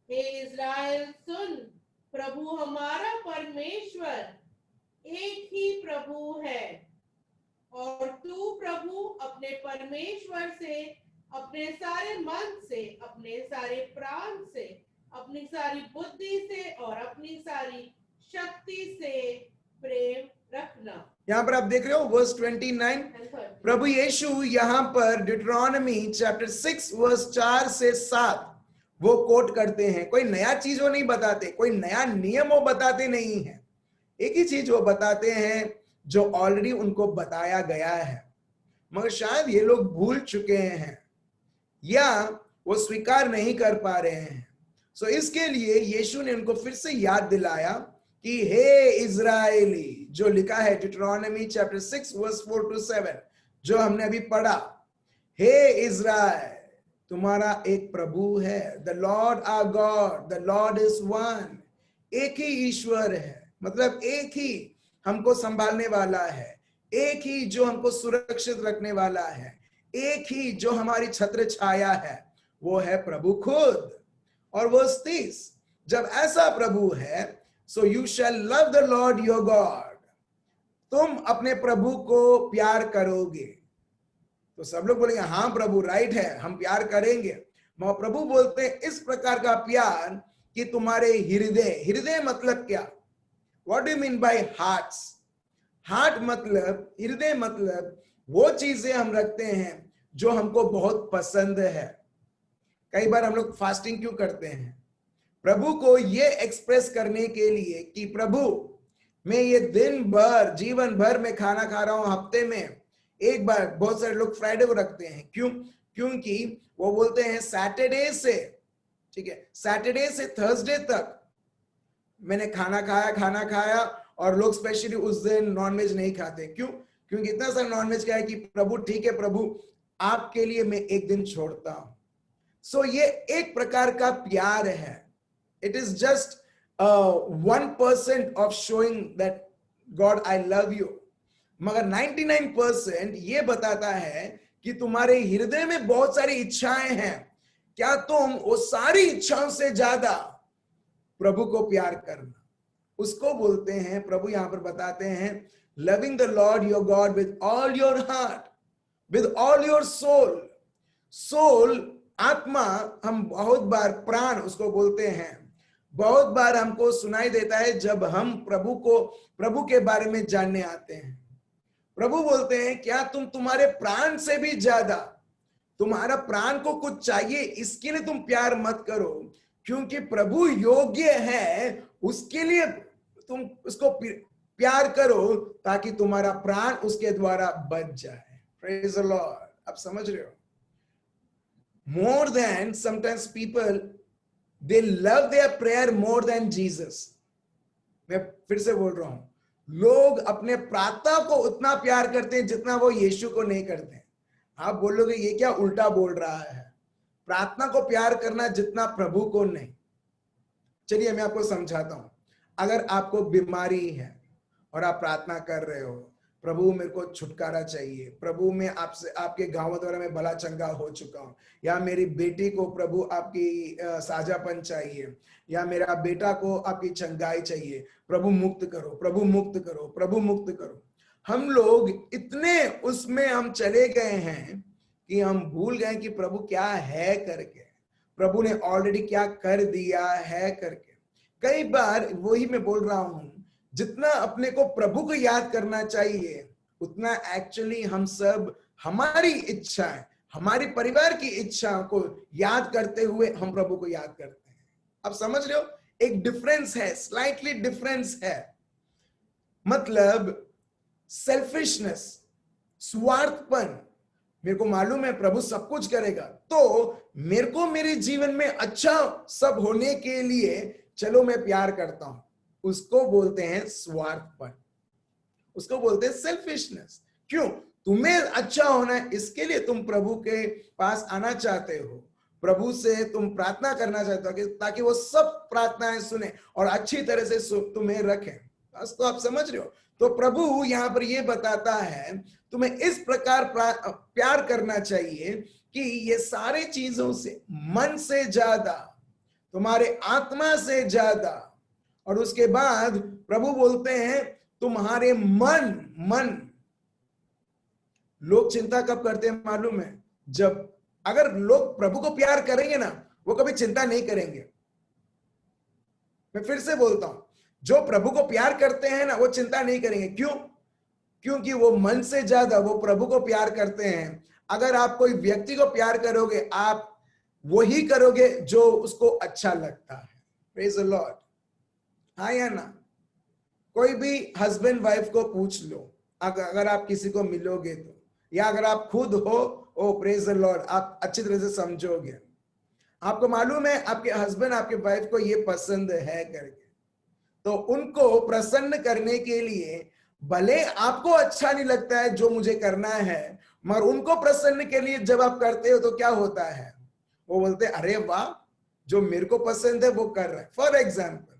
हे इज़राइल सुन, प्रभु हमारा परमेश्वर एक ही प्रभु है, और तू प्रभु अपने परमेश्वर से अपने सारे मन से, अपने सारे प्राण से, अपनी सारी बुद्धि से और अपनी सारी शक्ति से प्रेम रखना। यहां पर आप देख रहे हो वर्स 29, प्रभु यीशु यहां पर डिट्रोनमी चैप्टर 6 वर्स 4 से 7 वो कोट करते हैं। कोई नया चीज वो नहीं बताते, कोई नया नियम वो बताते नहीं है, एक ही चीज वो बताते हैं जो ऑलरेडी उनको बताया गया है, मगर शायद ये लोग भूल चुके हैं या वो स्वीकार नहीं कर पा रहे हैं। सो इसके लिए यीशु ने उनको फिर से याद दिलाया कि हे इज़राइली, जो लिखा है डिट्रोनमी चैप्टर 6 वर्स 4 to 7 जो हमने अभी पढ़ा, हे इज़राइल तुम्हारा एक प्रभु है, the Lord our God, the Lord is one, एक ही ईश्वर है, मतलब एक ही हमको संभालने वाला है, एक ही जो हमको सुरक्षित रखने वाला है, एक ही जो हमारी छत्र छाया है, वो है प्रभु खुद। और वर्स 30 जब ऐसा प्रभु है, so you shall love the Lord your God, तुम अपने प्रभु को प्यार करोगे। तो सब लोग बोलेंगे हाँ प्रभु राइट है, हम प्यार करेंगे, मगर प्रभु बोलते हैं इस प्रकार का प्यार कि तुम्हारे हृदय मतलब क्या, what do you mean by hearts? Heart मतलब, हृदय मतलब वो चीजें हम रखते हैं जो हमको बहुत पसंद है। कई बार हम लोग फास्टिंग क्यों करते हैं? प्रभु को ये एक्सप्रेस करने के लिए कि प्रभु मैं ये दिन भर, जीवन भर में खाना खा रहा हूं, हफ्ते में एक बार, बहुत सारे लोग फ्राइडे को रखते हैं, क्यों? क्योंकि वो बोलते हैं सैटरडे से, ठीक है, सैटरडे से थर्सडे तक मैंने खाना खाया, और लोग स्पेशली उस दिन नॉनवेज नहीं खाते। क्यों? क्योंकि इतना सारा नॉनवेज क्या है कि प्रभु ठीक है प्रभु आपके लिए मैं एक दिन छोड़ता हूं। सो ये एक प्रकार का प्यार है, it is just 1% of showing that God I love you, मगर 99% ये बताता है कि तुम्हारे हृदय में बहुत सारी इच्छाएं हैं, क्या तुम वो सारी इच्छाओं से ज्यादा प्रभु को प्यार करना, उसको बोलते हैं, प्रभु यहां पर बताते हैं, loving the Lord your God with all your heart, with all your soul. Soul आत्मा हम बहुत बार, प्राण उसको बोलते हैं, बहुत बार हमको सुनाई देता है जब हम प्रभु के बारे में जानने आते हैं। प्रभु बोलते हैं क्या तुम तुम्हारे प्राण से भी ज्यादा, तुम्हारा प्राण को कुछ चाहिए इसके लिए तुम प्यार मत करो, क्योंकि प्रभु योग्य है, उसके लिए तुम उसको प्यार करो ताकि तुम्हारा प्राण उसके द्वारा बच जाए। Praise the Lord. आप समझ रहे हो? More than, sometimes people they love their prayer more than Jesus. मैं फिर से बोल रहा हूं, लोग अपने प्रार्थना को उतना प्यार करते हैं जितना वो यीशु को नहीं करते। आप बोलोगे ये क्या उल्टा बोल रहा है, प्रार्थना को प्यार करना जितना प्रभु को नहीं। चलिए मैं आपको समझाता हूं। अगर आपको बीमारी है और आप प्रार्थना कर रहे हो, प्रभु मेरे को छुटकारा चाहिए, प्रभु मैं आपसे, आपके गांव द्वारा मैं भला चंगा हो चुका हूं, या मेरी बेटी को प्रभु आपकी साझापन चाहिए, या मेरा बेटा को आपकी चंगाई चाहिए, प्रभु मुक्त करो, प्रभु मुक्त करो, प्रभु मुक्त करो। हम लोग इतने उसमें हम चले गए हैं कि हम भूल गए कि प्रभु क्या है करके, प्रभु ने ऑलरेडी क्या कर दिया है करके। कई बार वही मैं बोल रहा हूं, जितना अपने को प्रभु को याद करना चाहिए उतना एक्चुअली हम सब हमारी इच्छाएं, हमारी परिवार की इच्छाओं को याद करते हुए हम प्रभु को याद करते हैं। आप समझ रहे हो? एक डिफरेंस है, स्लाइटली डिफरेंस है। मतलब सेल्फिशनेस, स्वार्थपन, मेरे को मालूम है प्रभु सब कुछ करेगा, तो मेरे को मेरे जीवन में अच्छा सब होने के लिए चलो मैं प्यार करता हूं, उसको बोलते हैं स्वार्थपन, उसको बोलते हैं सेल्फिशनेस। क्यों? तुम्हें अच्छा होना है इसके लिए तुम प्रभु के पास आना चाहते हो, प्रभु से तुम प्रार्थना करना चाहते हो कि ताकि वो सब प्रार्थनाएं सुने और अच्छी तरह से तुम्हें रखें। बस तो आप समझ रहे हो। तो प्रभु यहाँ पर ये बताता है तुम्हें इस प्रकार प्यार करना चाहिए कि ये सारे चीजों से, मन से ज्यादा, तुम्हारे आत्मा से ज्यादा, और उसके बाद प्रभु बोलते हैं तुम्हारे मन। लोग चिंता कब करते हैं मालूम है? जब अगर लोग प्रभु को प्यार करेंगे ना, वो कभी चिंता नहीं करेंगे। मैं फिर से बोलता हूं, जो प्रभु को प्यार करते हैं ना, वो चिंता नहीं करेंगे। क्यों? क्योंकि वो मन से ज्यादा वो प्रभु को प्यार करते हैं। अगर आप कोई व्यक्ति को प्यार करोगे, आप वही करोगे जो उसको अच्छा लगता है। Praise the Lord. हाँ या ना? कोई भी हस्बैंड वाइफ को पूछ लो, अगर आप किसी को मिलोगे तो, या अगर आप खुद हो, ओ प्रेज द लॉर्ड, आप अच्छी तरह से समझोगे। आपको मालूम है आपके हस्बैंड आपके वाइफ को ये पसंद है करके, तो उनको प्रसन्न करने के लिए भले आपको अच्छा नहीं लगता है जो मुझे करना है, मगर उनको प्रसन्न के लिए जब आप करते हो तो क्या होता है? वो बोलते हैं अरे वाह, जो मेरे को पसंद है वो कर रहा है। फॉर एग्जाम्पल,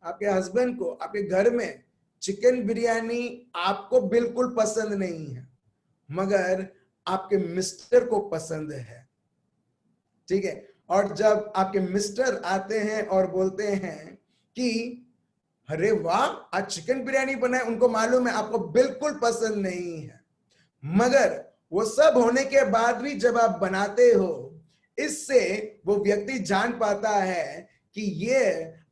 आपके हस्बैंड को आपके घर में चिकन बिरयानी आपको बिल्कुल पसंद नहीं है, मगर आपके मिस्टर को पसंद है, ठीक है? और जब आपके मिस्टर आते हैं और बोलते हैं कि अरे वाह आज चिकन बिरयानी बना है, उनको मालूम है आपको बिल्कुल पसंद नहीं है, मगर वो सब होने के बाद भी जब आप बनाते हो, इससे वो व्यक्ति जान पाता है कि ये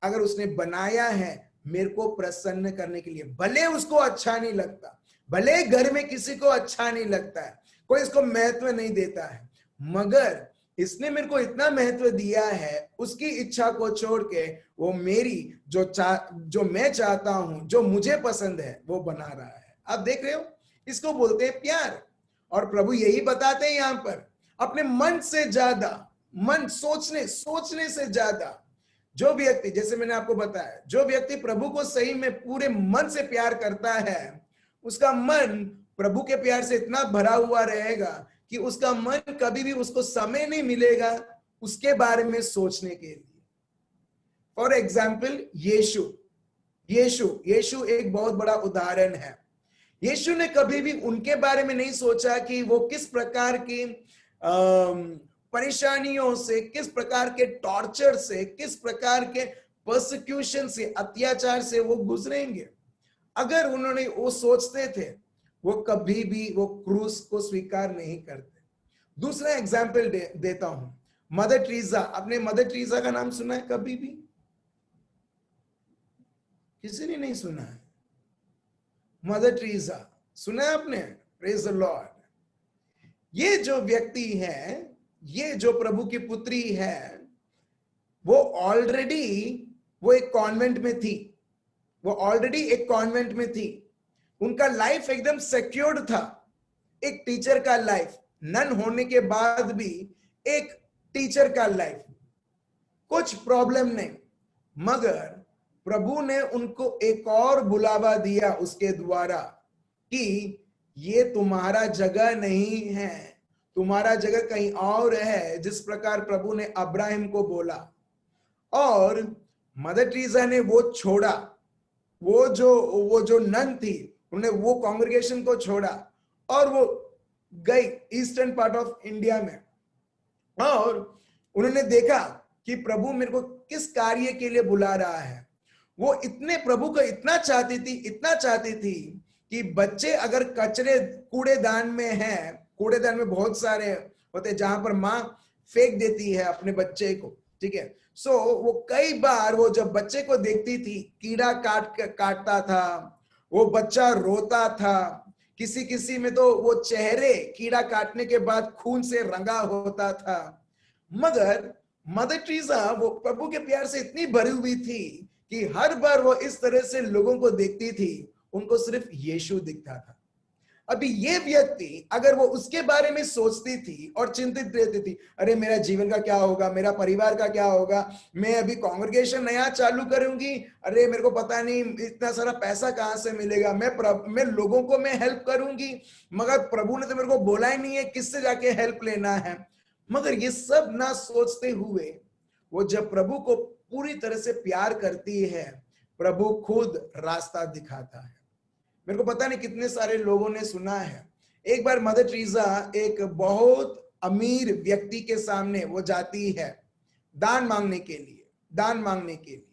अगर उसने बनाया है मेरे को प्रसन्न करने के लिए। भले उसको अच्छा नहीं लगता, भले घर में किसी को अच्छा नहीं लगता है, कोई इसको महत्व नहीं देता है, मगर इसने मेरे को इतना महत्व दिया है, उसकी इच्छा को छोड़ के वो मेरी जो मैं चाहता हूं, जो मुझे पसंद है, वो बना रहा है। आप देख रहे हो, इसको बोलते हैं प्यार। और प्रभु यही बताते हैं यहां पर, अपने मन से ज्यादा, मन सोचने से ज्यादा, जो व्यक्ति, जैसे मैंने आपको बताया, जो व्यक्ति प्रभु को सही में पूरे मन से प्यार करता है, उसका मन प्रभु के प्यार से इतना भरा हुआ रहेगा कि उसका मन कभी भी उसको समय नहीं मिलेगा उसके बारे में सोचने के लिए। फॉर एग्जाम्पल, यीशु एक बहुत बड़ा उदाहरण है। यीशु ने कभी भी उनके बारे में नहीं सोचा कि वो किस प्रकार की परेशानियों से, किस प्रकार के टॉर्चर से, किस प्रकार के पर्सिक्यूशन से, अत्याचार से वो गुजरेंगे। अगर उन्होंने वो सोचते थे, वो कभी भी वो क्रूस को स्वीकार नहीं करते। दूसरा एग्जाम्पल देता हूं, मदर टेरेसा। आपने मदर टेरेसा का नाम सुना है कभी भी? किसी ने नहीं सुना है? मदर टेरेसा सुना है आपने? Praise the Lord. ये जो व्यक्ति है, ये जो प्रभु की पुत्री है, वो एक कॉन्वेंट में थी। उनका लाइफ एकदम सिक्योर्ड था, एक टीचर का लाइफ, नन होने के बाद भी एक टीचर का लाइफ, कुछ प्रॉब्लम नहीं। मगर प्रभु ने उनको एक और बुलावा दिया उसके द्वारा कि ये तुम्हारा जगह नहीं है, तुम्हारा जगह कहीं और है। जिस प्रकार प्रभु ने अब्राहम को बोला, और मदर टेरेसा ने वो छोड़ा, वो जो नन थी, उन्होंने वो कांग्रेगेशन को छोड़ा और वो गई ईस्टर्न पार्ट ऑफ इंडिया में, और उन्होंने देखा कि प्रभु मेरे को किस कार्य के लिए बुला रहा है। वो प्रभु को इतना चाहती थी कि बच्चे अगर कूड़ेदान में हैं, कूड़ेदान में बहुत सारे होते हैं जहां पर माँ फेंक देती है अपने बच्चे को, ठीक है। सो वो कई बार वो जब बच्चे को देखती थी, कीड़ा काटता था, वो बच्चा रोता था, किसी में तो वो चेहरे कीड़ा काटने के बाद खून से रंगा होता था। मगर मदर टेरेसा वो प्रभु के प्यार से इतनी भरी हुई थी कि हर बार वो इस तरह से लोगों को देखती थी, उनको सिर्फ यीशु दिखता था। अभी ये व्यक्ति अगर वो उसके बारे में सोचती थी और चिंतित रहती थी, अरे मेरा जीवन का क्या होगा, मेरा परिवार का क्या होगा, मैं अभी कांग्रेगेशन नया चालू करूंगी, अरे मेरे को पता नहीं इतना सारा पैसा कहां से मिलेगा, मैं लोगों को मैं हेल्प करूंगी, मगर प्रभु ने तो मेरे को बोला ही नहीं है किससे जाके हेल्प लेना है। मगर ये सब ना सोचते हुए वो जब प्रभु को पूरी तरह से प्यार करती है, प्रभु खुद रास्ता दिखाता है। मेरे को पता नहीं कितने सारे लोगों ने सुना है, एक बार मदर टेरेसा एक बहुत अमीर व्यक्ति के सामने वो जाती है दान मांगने के लिए,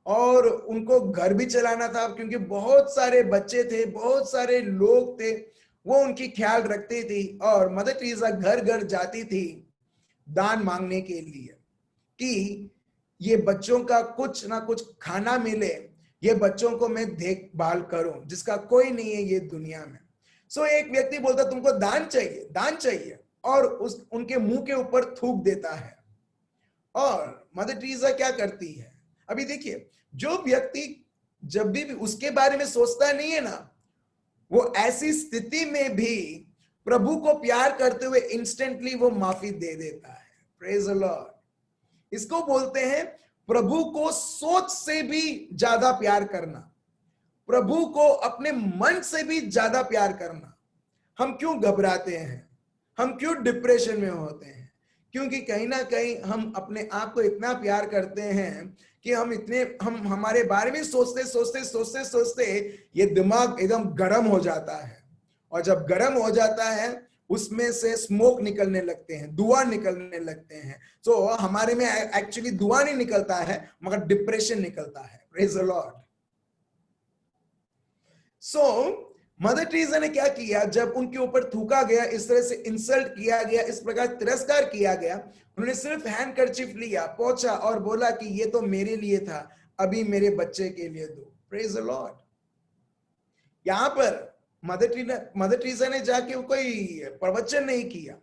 और उनको घर भी चलाना था क्योंकि बहुत सारे बच्चे थे, बहुत सारे लोग थे, वो उनकी ख्याल रखती थी। और मदर टेरेसा घर घर जाती थी दान मांगने के लिए कि ये बच्चों का कुछ ना कुछ खाना मिले, ये बच्चों को मैं देखभाल करूं जिसका कोई नहीं है ये दुनिया में। सो एक व्यक्ति बोलता तुमको दान चाहिए, और उनके मुंह के ऊपर थूक देता है। और मदर टेरेसा क्या करती है? अभी देखिए, जो व्यक्ति जब भी उसके बारे में सोचता नहीं है ना, वो ऐसी स्थिति में भी प्रभु को प्यार करते हुए इंस्टेंटली वो माफी दे देता है। Praise the Lord. इसको बोलते हैं प्रभु को सोच से भी ज्यादा प्यार करना, प्रभु को अपने मन से भी ज्यादा प्यार करना। हम क्यों घबराते हैं, हम क्यों डिप्रेशन में होते हैं? क्योंकि कहीं ना कहीं हम अपने आप को इतना प्यार करते हैं कि हम हमारे बारे में सोचते ये दिमाग एकदम गर्म हो जाता है। और जब गर्म हो जाता है उसमें से स्मोक निकलने लगते हैं, धुआं निकलने लगते हैं। तो हमारे में एक्चुअली धुआं नहीं निकलता है मगर डिप्रेशन निकलता है। Praise the Lord. So mother Teresa ने क्या किया, जब उनके ऊपर थूका गया, इस तरह से इंसल्ट किया गया, इस प्रकार तिरस्कार किया गया, उन्होंने सिर्फ हैंडकरचीफ लिया, पोंछा और बोला कि ये तो मेरे लिए था, अभी मेरे बच्चे के लिए दो। Praise the Lord. यहां पर मदर टेरेसा ने जाके कोई प्रवचन नहीं किया,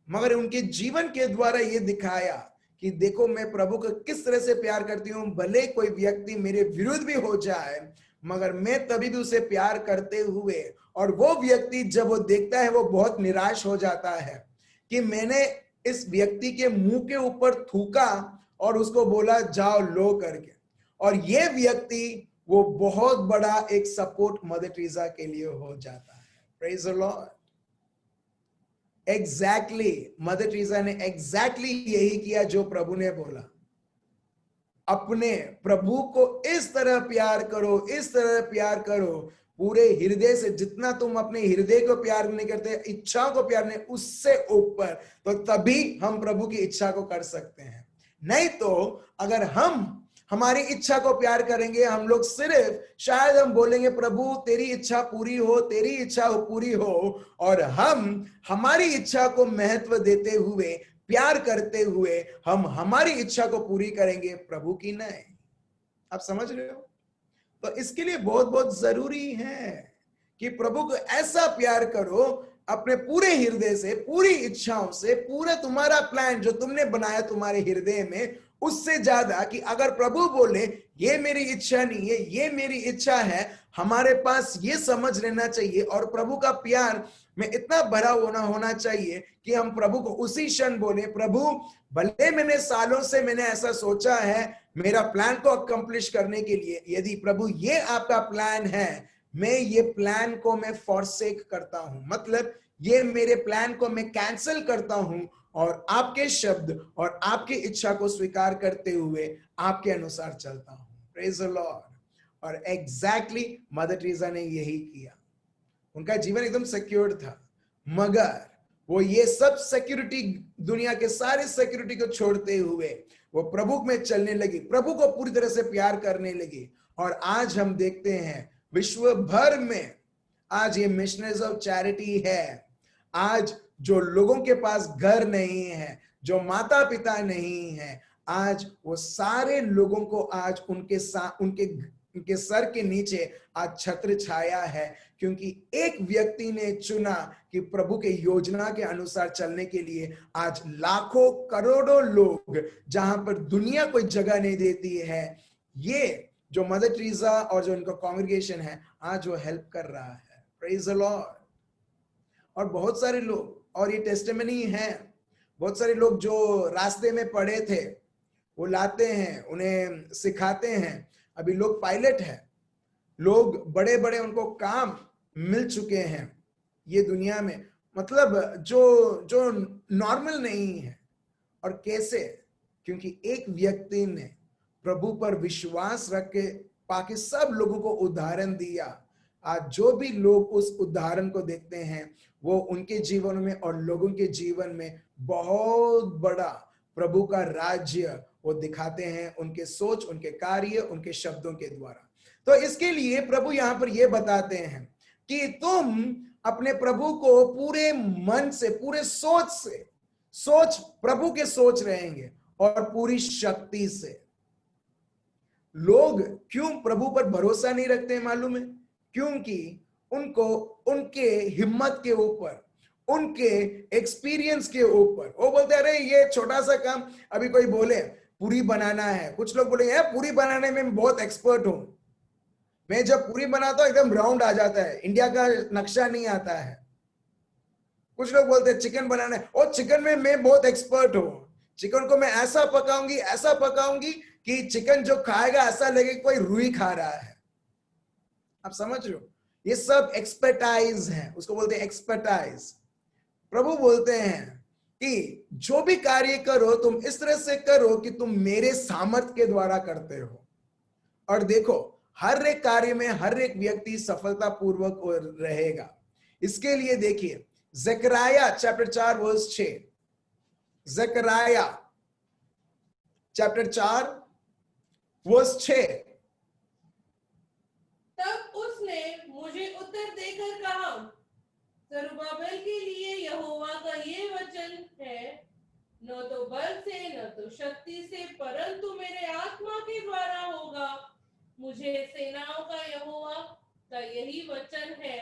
मगर उनके जीवन के द्वारा ये दिखाया कि देखो मैं प्रभु को किस तरह से प्यार करती हूं। भले कोई व्यक्ति मेरे विरुद्ध भी हो जाए मगर मैं तभी भी उसे प्यार करते हुए, और वो व्यक्ति जब वो देखता है वो बहुत निराश हो जाता है कि मैंने इस व्यक्ति के मुंह के ऊपर थूका और उसको बोला जाओ लो करके। और ये व्यक्ति वो बहुत बड़ा एक सपोर्ट मदर टेरेसा के लिए हो जाता है। Praise the Lord. Exactly mother Teresa ने एग्जैक्टली यही किया जो प्रभु ने बोला। अपने प्रभु को इस तरह प्यार करो पूरे हृदय से, जितना तुम अपने हृदय को प्यार नहीं करते, इच्छाओं को प्यार नहीं, उससे ऊपर, तो तभी हम प्रभु की इच्छा को कर सकते हैं। नहीं तो अगर हम हमारी इच्छा को प्यार करेंगे, हम लोग सिर्फ शायद हम बोलेंगे प्रभु तेरी इच्छा पूरी हो, तेरी इच्छा पूरी हो, और हम हमारी इच्छा को महत्व देते हुए, प्यार करते हुए हम हमारी इच्छा को पूरी करेंगे, प्रभु की नहीं। आप समझ रहे हो? तो इसके लिए बहुत बहुत जरूरी है कि प्रभु को ऐसा प्यार करो अपने पूरे हृदय से, पूरी इच्छाओं से, पूरा तुम्हारा प्लान जो तुमने बनाया तुम्हारे हृदय में, उससे ज्यादा कि अगर प्रभु बोले ये मेरी इच्छा नहीं है, ये मेरी इच्छा है, हमारे पास ये समझ लेना चाहिए। और प्रभु का प्यार में इतना भरा होना चाहिए कि हम प्रभु को उसी क्षण बोले, प्रभु भले मैंने सालों से मैंने ऐसा सोचा है मेरा प्लान को अकम्प्लिश करने के लिए, यदि प्रभु ये आपका प्लान है, मैं ये प्लान को मैं फॉरसेक करता हूं, मतलब ये मेरे प्लान को मैं कैंसिल करता हूं और आपके शब्द और आपकी इच्छा को स्वीकार करते हुए आपके अनुसार चलता हूं। Praise the Lord. और एग्जैक्टली मदर टेरेसा ने यही किया। उनका जीवन एकदम सिक्योर था, मगर वो ये सब सिक्योरिटी, दुनिया के सारे सिक्योरिटी को छोड़ते हुए वो प्रभु में चलने लगी, प्रभु को पूरी तरह से प्यार करने लगी। और आज हम देखते हैं विश्व भर में आज ये मिशनरीज ऑफ चैरिटी है। आज जो लोगों के पास घर नहीं है, जो माता पिता नहीं है, आज वो सारे लोगों को आज उनके सर के नीचे आज छत्र छाया है, क्योंकि एक व्यक्ति ने चुना कि प्रभु के योजना के अनुसार चलने के लिए आज लाखों करोड़ों लोग, जहां पर दुनिया कोई जगह नहीं देती है, ये जो मदर टेरेसा और जो इनका कांग्रेगेशन है आज वो हेल्प कर रहा है। Praise the Lord. और बहुत सारे लोग, और ये टेस्टिमनी है, बहुत सारे लोग जो रास्ते में पड़े थे वो लाते हैं, उन्हें सिखाते हैं। अभी लोग पायलट हैं, लोग बड़े बड़े उनको काम मिल चुके हैं ये दुनिया में, मतलब जो नॉर्मल नहीं है, और कैसे? क्योंकि एक व्यक्ति ने प्रभु पर विश्वास रख के बाकी सब लोगों को उदाहरण दिया। आज जो भी लोग उस उदाहरण को देखते हैं वो उनके जीवन में और लोगों के जीवन में बहुत बड़ा प्रभु का राज्य वो दिखाते हैं, उनके सोच, उनके कार्य, उनके शब्दों के द्वारा। तो इसके लिए प्रभु यहां पर ये बताते हैं कि तुम अपने प्रभु को पूरे मन से, पूरे सोच से, सोच प्रभु के सोच रहेंगे और पूरी शक्ति से। लोग क्यों प्रभु पर भरोसा नहीं रखते हैं मालूम है? क्योंकि उनको उनके हिम्मत के ऊपर, उनके एक्सपीरियंस के ऊपर, वो बोलते हैं अरे ये छोटा सा काम, अभी कोई बोले पूरी बनाना है, कुछ लोग बोले पूरी बनाने में मैं बहुत एक्सपर्ट हूं, मैं जब पूरी बनाता हूं एकदम राउंड आ जाता है, इंडिया का नक्शा नहीं आता है। कुछ लोग बोलते हैं चिकन बनाना है, और चिकन में मैं बहुत एक्सपर्ट हूं, चिकन को मैं ऐसा पकाऊंगी कि चिकन जो खाएगा ऐसा लगे कोई रुई खा रहा है। आप समझ रहे हो? ये सब एक्सपर्टाइज है, उसको बोलते हैं एक्सपर्टाइज। प्रभु बोलते हैं कि जो भी कार्य करो तुम इस तरह से करो कि तुम मेरे सामर्थ्य के द्वारा करते हो। और देखो हर एक कार्य में हर एक व्यक्ति सफलतापूर्वक रहेगा। इसके लिए देखिए Zechariah chapter 4 verse 6, Zechariah chapter 4 verse 6। तब उसने मुझे उत्तर देकर कहा, जरुब्बाबेल के लिए यहोवा का ये वचन है, न तो बल से न तो शक्ति से परंतु मेरे आत्मा के द्वारा होगा। मुझे सेनाओं का यहोवा का यही वचन है।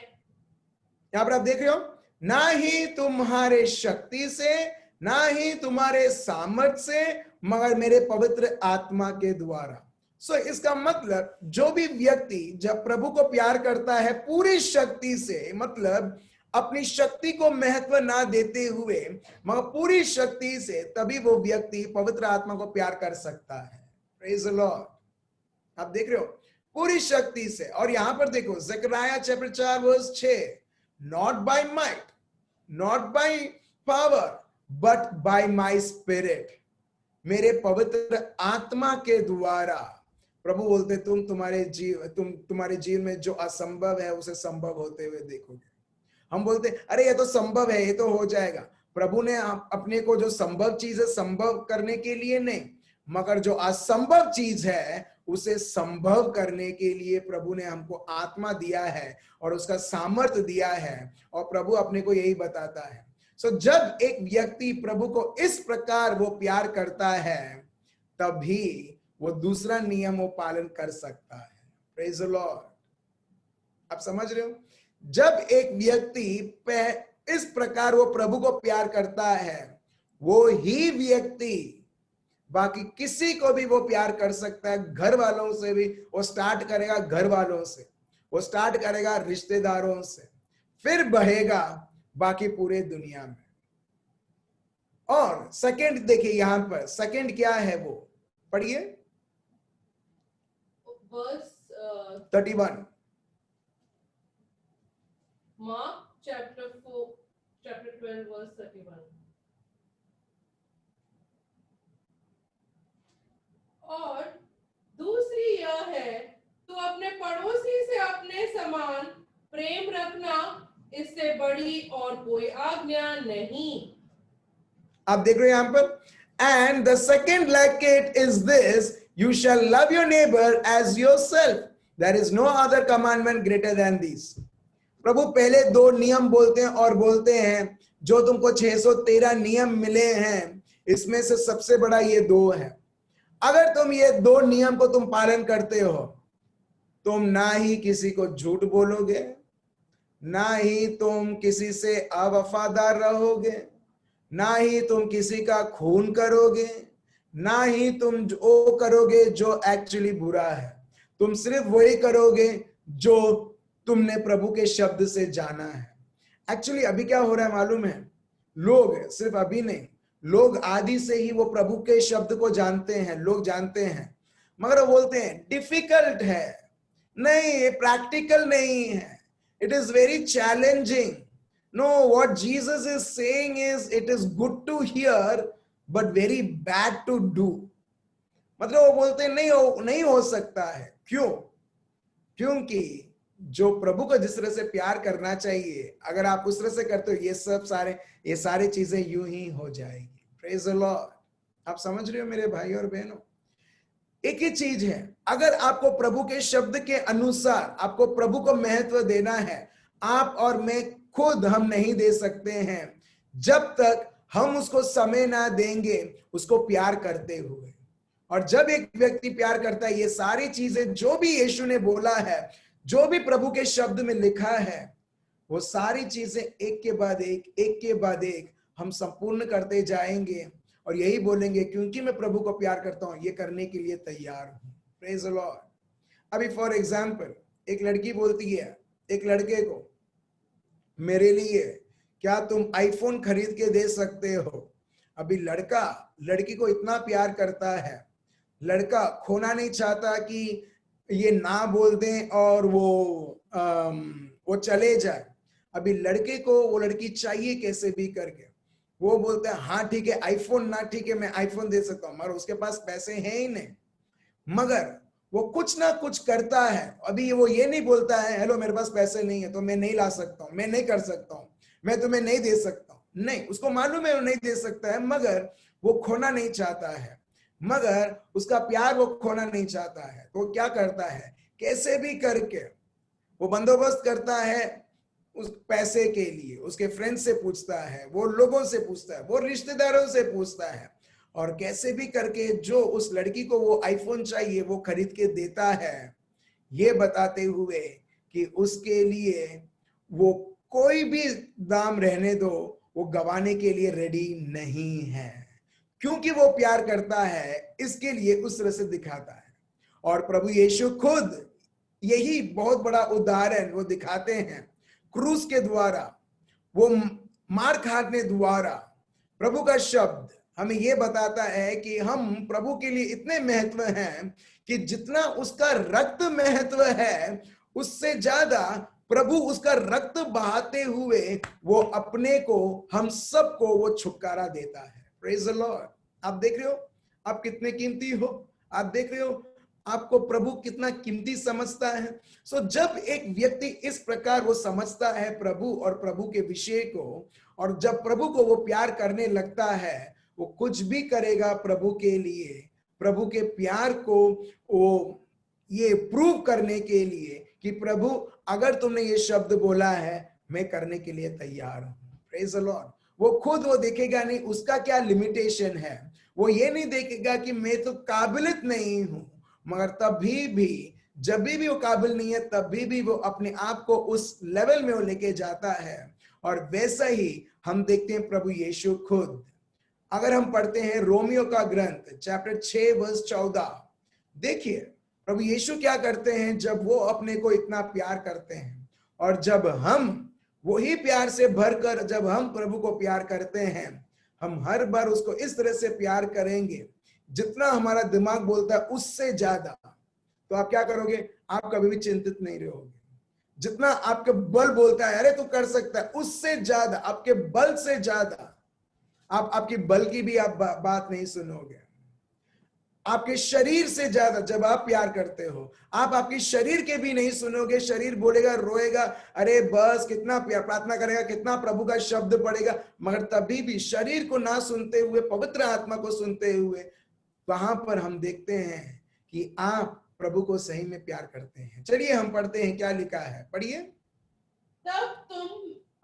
यहां पर आप देख रहे हो, ना ही तुम्हारे शक्ति से ना ही तुम्हारे सामर्थ्य से, मगर मेरे पवित्र आत्मा के द्वारा। सो इसका मतलब जो भी व्यक्ति जब प्रभु को प्यार करता है पूरी शक्ति से, मतलब अपनी शक्ति को महत्व ना देते हुए मगर पूरी शक्ति से, तभी वो व्यक्ति पवित्र आत्मा को प्यार कर सकता है। Praise the Lord. आप देख रहे हो पूरी शक्ति से। और यहां पर देखो Zechariah chapter 4 verse 6, not by might not by power but by my spirit, मेरे पवित्र आत्मा के द्वारा। प्रभु बोलते तुम्हारे जीवन में जो असंभव है उसे संभव होते हुए देखोगे। हम बोलते अरे ये तो संभव है, ये तो हो जाएगा। प्रभु ने अपने को जो संभव चीज है संभव करने के लिए नहीं, मगर जो असंभव चीज है उसे संभव करने के लिए प्रभु ने हमको आत्मा दिया है और उसका सामर्थ्य दिया है, और प्रभु अपने को यही बताता है। सो जब एक व्यक्ति प्रभु को इस प्रकार वो प्यार करता है तभी वो दूसरा नियम वो पालन कर सकता है। Praise the Lord. आप समझ रहे हो? जब एक व्यक्ति इस प्रकार वो प्रभु को प्यार करता है वो ही व्यक्ति बाकी किसी को भी वो प्यार कर सकता है। घर वालों से भी वो स्टार्ट करेगा, घर वालों से वो स्टार्ट करेगा, रिश्तेदारों से, फिर बहेगा बाकी पूरे दुनिया में। और सेकंड देखिए यहां पर सेकंड क्या है वो पढ़िए, वर्स 31 मार्क चैप्टर 12 वर्स 31। और दूसरी यह है, तू अपने पड़ोसी से अपने समान प्रेम रखना, इससे बड़ी और कोई आज्ञा नहीं। आप देख रहे हो यहां पर, and the second like it is this, you shall love your neighbor as yourself, there is no other commandment greater than these। प्रभु पहले 2 नियम बोलते हैं और बोलते हैं जो तुमको 613 नियम मिले हैं इसमें से सबसे बड़ा ये 2 है। अगर तुम ये 2 नियम को तुम पालन करते हो, तुम ना ही किसी को झूठ बोलोगे, ना ही तुम किसी से अवफादार रहोगे, ना ही तुम किसी का खून करोगे, ना ही तुम वो करोगे जो एक्चुअली बुरा है। तुम सिर्फ वही करोगे जो तुमने प्रभु के शब्द से जाना है। एक्चुअली अभी क्या हो रहा है मालूम है, लोग सिर्फ अभी नहीं, लोग आदि से ही वो प्रभु के शब्द को जानते हैं, लोग जानते हैं, मगर वो बोलते हैं डिफिकल्ट है, नहीं प्रैक्टिकल नहीं है, it is very challenging. No, what Jesus is saying is it is good to hear but very bad to do. मतलब वो बोलते हैं नहीं हो सकता है। क्यों? क्योंकि जो प्रभु को जिस तरह से प्यार करना चाहिए, अगर आप उस तरह से करते हो, ये सारी चीजें यूं ही हो जाएगी। Praise the Lord. आप समझ रहे हो मेरे भाई और बहनों? एक ही चीज है, अगर आपको प्रभु के शब्द के अनुसार आपको प्रभु को महत्व देना है, आप और मैं खुद हम नहीं दे सकते हैं जब तक हम उसको समय ना देंगे उसको प्यार करते हुए। और जब एक व्यक्ति प्यार करता है, ये सारी चीजें जो भी यीशु ने बोला है, जो भी प्रभु के शब्द में लिखा है, वो सारी चीजें एक के बाद एक हम संपूर्ण करते जाएंगे और यही बोलेंगे क्योंकि मैं प्रभु को प्यार करता हूं, ये करने के लिए तैयार हूं। Praise the Lord. अभी फॉर एग्जांपल एक लड़की बोलती है एक लड़के को, मेरे लिए क्या तुम आईफोन खरीद के दे सकते हो? अभी लड़का लड़की को इतना प्यार करता है, लड़का खोना नहीं चाहता कि ये ना बोल दें और वो चले जाए। अभी लड़के को वो लड़की चाहिए कैसे भी करके, वो बोलते हैं हाँ ठीक है आईफोन, ना ठीक है मैं आईफोन दे सकता हूं, मगर उसके पास पैसे हैं ही नहीं। मगर वो कुछ ना कुछ करता है। अभी वो ये नहीं बोलता है हेलो मेरे पास पैसे नहीं है तो मैं नहीं ला सकता हूं, मैं नहीं कर सकता हूं, मैं तुम्हें नहीं दे सकता हूं। नहीं, उसको मालूम है वो नहीं दे सकता है, मगर वो खोना नहीं चाहता है, मगर उसका प्यार वो खोना नहीं चाहता है। तो क्या करता है, कैसे भी करके वो बंदोबस्त करता है उस पैसे के लिए, उसके फ्रेंड से पूछता है, वो लोगों से पूछता है, वो रिश्तेदारों से पूछता है, और कैसे भी करके जो उस लड़की को वो आईफोन चाहिए वो खरीद के देता है, ये बताते हुए कि उसके लिए वो कोई भी दाम रहने दो वो गवाने के लिए रेडी नहीं है, क्योंकि वो प्यार करता है, इसके लिए उस तरह से दिखाता है। और प्रभु यीशु खुद यही बहुत बड़ा उदाहरण वो दिखाते हैं क्रूस के द्वारा, वो मार खाने द्वारा। प्रभु का शब्द हमें ये बताता है कि हम प्रभु के लिए इतने महत्व हैं कि जितना उसका रक्त महत्व है उससे ज्यादा प्रभु उसका रक्त बहाते हुए वो अपने को, हम सबको वो छुटकारा देता है। Praise the Lord. आप देख रहे हो आप कितने कीमती हो, आप देख रहे हो आपको प्रभु कितना कीमती समझता है। सो जब एक व्यक्ति इस प्रकार वो समझता है प्रभु और प्रभु के विषय को, और जब प्रभु को वो प्यार करने लगता है, वो कुछ भी करेगा प्रभु के लिए, प्रभु के प्यार को वो ये प्रूव करने के लिए कि प्रभु अगर तुमने ये शब्द बोला है मैं करने के लिए तैयार हूं। Praise the Lord. वो खुद वो देखेगा नहीं उसका क्या लिमिटेशन है, वो ये नहीं देखेगा कि मैं तो काबिलियत नहीं हूं, मगर तभी भी जब भी वो काबिल नहीं है तभी भी वो अपने आप को उस लेवल में वो लेके जाता है। और वैसा ही हम देखते हैं प्रभु यीशु खुद। अगर हम पढ़ते हैं रोमियो का ग्रंथ चैप्टर 6 वर्स 14, देखिए प्रभु यीशु क्या करते हैं जब वो अपने को इतना प्यार करते हैं, और जब हम वही प्यार से भरकर जब हम प्रभु को प्यार करते हैं, हम हर बार उसको इस तरह से प्यार करेंगे जितना हमारा दिमाग बोलता है उससे ज्यादा। तो आप क्या करोगे, आप कभी भी चिंतित नहीं रहोगे। जितना आपके बल बोलता है अरे तू कर सकता है, उससे ज्यादा, आपके बल से ज्यादा, आप आपकी बल की भी आप बात नहीं सुनोगे। आपके शरीर से ज्यादा जब आप प्यार करते हो, आप आपकी शरीर के भी नहीं सुनोगे। शरीर बोलेगा, रोएगा, अरे बस कितना प्यार, प्रार्थना करेगा, कितना प्रभु का शब्द पढ़ेगा, मगर तभी भी शरीर को ना सुनते हुए पवित्र आत्मा को सुनते हुए, वहां पर हम देखते हैं कि आप प्रभु को सही में प्यार करते हैं। चलिए हम पढ़ते हैं क्या लिखा है, पढ़िए। तब तुम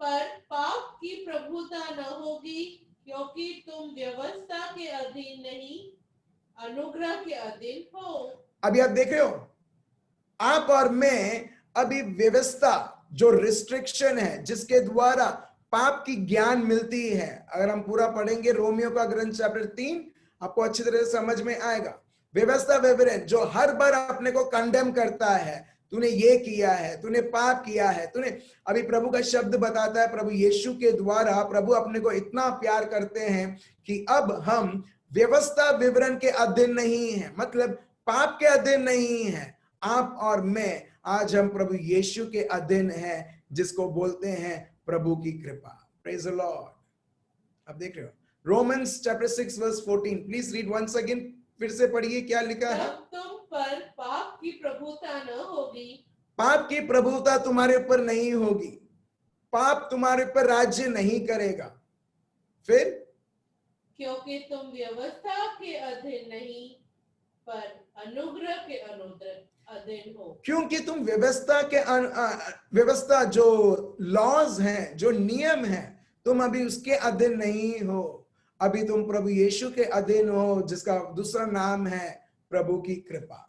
पर पाप की प्रभुता न होगी, क्योंकि तुम व्यवस्था के अधीन नहीं अनुग्रह के अधीन हो। अभी आप देख रहे हो, आप और मैं अभी व्यवस्था जो रिस्ट्रिक्शन है जिसके द्वारा पाप की ज्ञान मिलती है, अगर हम पूरा पढ़ेंगे रोमियो का ग्रंथ चैप्टर 3 आपको अच्छी तरह से समझ में आएगा। व्यवस्था विवरण जो हर बार अपने को कंडेम करता है, तूने ये किया है, तूने पाप किया है, तूने, अभी प्रभु का शब्द बताता है प्रभु यीशु के द्वारा प्रभु अपने को इतना प्यार करते हैं कि अब हम व्यवस्था विवरण के अधीन नहीं है, मतलब पाप के अधीन नहीं है। आप और मैं आज हम प्रभु यीशु के अधीन हैं, जिसको बोलते हैं प्रभु की कृपा। Praise the Lord. अब देख रहे हो Romans chapter 6 verse 14. Please read once again. फिर से पढ़िए क्या लिखा है. तब तुम पर पाप की प्रभुता न होगी, पाप की प्रभुता तुम्हारे ऊपर नहीं होगी, पाप तुम्हारे ऊपर राज्य नहीं करेगा. फिर क्योंकि तुम व्यवस्था के अधीन नहीं पर अनुग्रह के अधीन हो. क्योंकि तुम व्यवस्था जो लॉज हैं, जो नियम हैं, तुम अभी उसके अधीन नहीं हो. अभी तुम प्रभु यीशु के अधीन हो, जिसका दूसरा नाम है प्रभु की कृपा.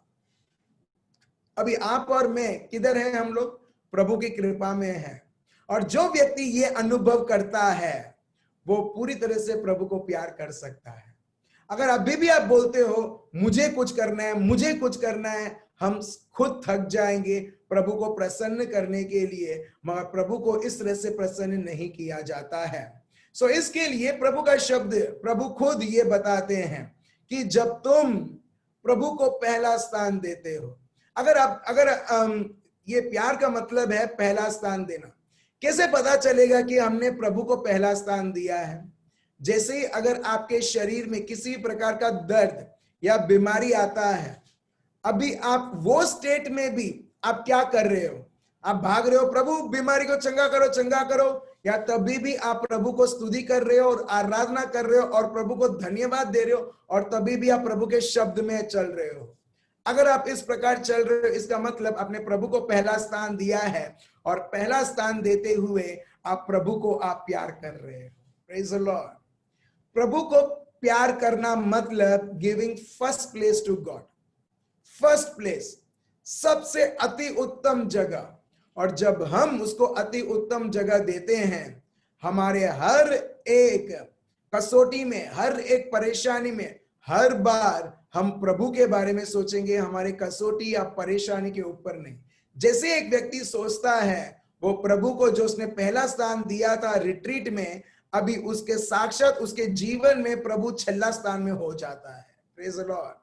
अभी आप और मैं किधर हैं? हम लोग प्रभु की कृपा में हैं. और जो व्यक्ति ये अनुभव करता है वो पूरी तरह से प्रभु को प्यार कर सकता है. अगर अभी भी आप बोलते हो मुझे कुछ करना है, मुझे कुछ करना है, हम खुद थक जाएंगे प्रभु को प्रसन्न करने के लिए, मगर प्रभु को इस तरह से प्रसन्न नहीं किया जाता है. सो इसके लिए प्रभु का शब्द, प्रभु खुद ये बताते हैं कि जब तुम प्रभु को पहला स्थान देते हो, अगर ये प्यार का मतलब है पहला स्थान देना. कैसे पता चलेगा कि हमने प्रभु को पहला स्थान दिया है? जैसे अगर आपके शरीर में किसी प्रकार का दर्द या बीमारी आता है, अभी आप वो स्टेट में भी आप क्या कर रहे हो? आप भाग रहे हो, प्रभु बीमारी को चंगा करो, चंगा करो, या तभी भी आप प्रभु को स्तुति कर रहे हो और आराधना कर रहे हो और प्रभु को धन्यवाद दे रहे हो, और तभी भी आप प्रभु के शब्द में चल रहे हो. अगर आप इस प्रकार चल रहे हो, इसका मतलब आपने प्रभु को पहला स्थान दिया है, और पहला स्थान देते हुए आप प्रभु को आप प्यार कर रहे हो. Praise the Lord. प्रभु को प्यार करना मतलब giving first place to God. First place, सबसे अति उत्तम जगह. और जब हम उसको अति उत्तम जगह देते हैं, हमारे हर एक कसौटी में, हर एक परेशानी में, हर बार हम प्रभु के बारे में सोचेंगे, हमारे कसौटी या परेशानी के ऊपर नहीं. जैसे एक व्यक्ति सोचता है वो प्रभु को, जो उसने पहला स्थान दिया था रिट्रीट में, अभी उसके साक्षात उसके जीवन में प्रभु छल्ला स्थान में हो जाता है. Praise the Lord.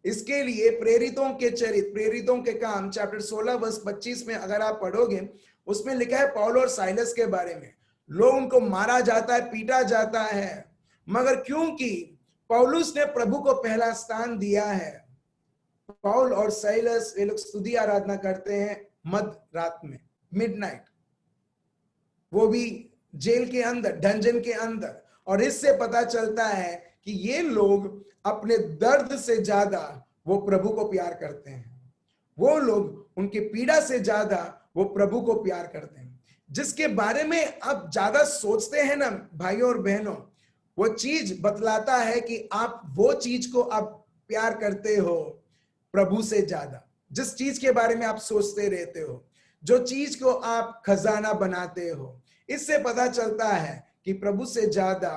इसके लिए प्रेरितों के चरित्र, प्रेरितों के काम चैप्टर 16 वर्स 25 में अगर आप पढ़ोगे, उसमें लिखा है पौल और साइलस के बारे में. लोग उनको मारा जाता है, पीटा जाता है, मगर क्योंकि पौलुस ने प्रभु को पहला स्थान दिया है, पौल और साइलस ये लोग स्तुति आराधना करते हैं मध्य रात में, मिडनाइट, वो भी जेल के अंदर, डंजन के अंदर. और इससे पता चलता है कि ये लोग अपने दर्द से ज्यादा वो प्रभु को प्यार करते हैं. वो लोग उनकी पीड़ा से ज्यादा वो प्रभु को प्यार करते हैं. जिसके बारे में आप ज्यादा सोचते हैं ना भाइयों और बहनों, वो चीज बतलाता है कि आप वो चीज को आप प्यार करते हो प्रभु से ज्यादा. जिस चीज के बारे में आप सोचते रहते हो, जो चीज को आप खजाना बनाते हो, इससे पता चलता है कि प्रभु से ज्यादा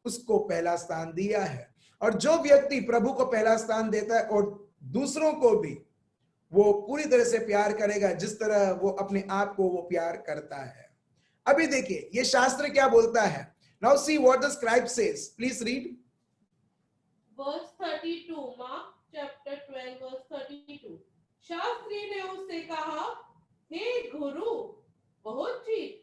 उसको पहला स्थान दिया है. और जो व्यक्ति प्रभु को पहला स्थान देता है और दूसरों को भी वो पूरी तरह से प्यार करेगा जिस तरह वो अपने आप को वो प्यार करता है. अभी देखिए ये शास्त्र क्या बोलता है. Now see what the scribe says. Please read. Verse 32, Mark chapter 12 verse 32. Shastri ने उससे कहा, हे गुरु, बहुत ठीक,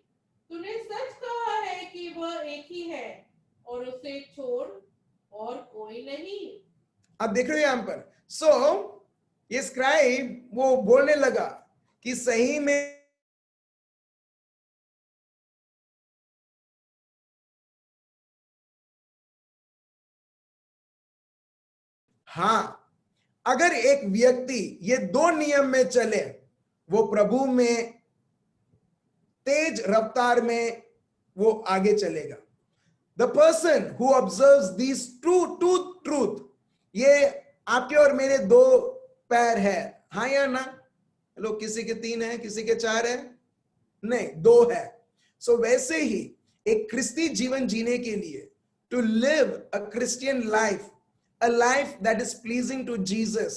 तूने सच कहा है कि वह एक ही है और उसे छोड़ और कोई नहीं. अब देख रहे हो यहां पर. सो ये स्क्राइब वो बोलने लगा कि सही में हाँ, अगर एक व्यक्ति ये दो नियम में चले, वो प्रभु में तेज रफ्तार में वो आगे चलेगा. The person who observes these two truth, ये आपके और मेरे दो पैर है, हाँ या ना? लोग किसी के 3 है, किसी के 4 है, नहीं 2 है. सो वैसे ही एक क्रिस्ती जीवन जीने के लिए, to live a Christian life, a life that is pleasing to Jesus,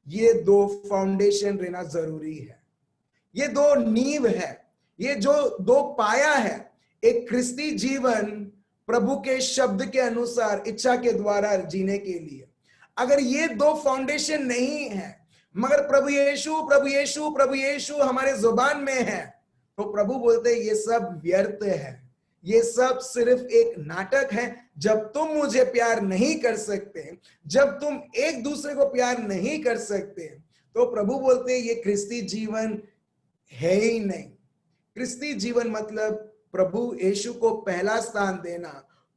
ये 2 फाउंडेशन रहना जरूरी है. ये 2 नींव है, ये जो 2 पाया है एक क्रिस्ती जीवन प्रभु के शब्द के अनुसार इच्छा के द्वारा जीने के लिए. अगर ये 2 फाउंडेशन नहीं है, मगर प्रभु यीशु प्रभु यीशु प्रभु यीशु हमारे जुबान में है, तो प्रभु बोलते ये सब व्यर्थ है, ये सब सिर्फ एक नाटक है। जब तुम मुझे प्यार नहीं कर सकते, जब तुम एक दूसरे को प्यार नहीं कर सकते, तो प्रभु बोलते हैं ये ख्रिस्ती जीवन है ही नहीं। ख्रिस्ती जीवन मतलब प्रभु यीशु को पहला स्थान देना,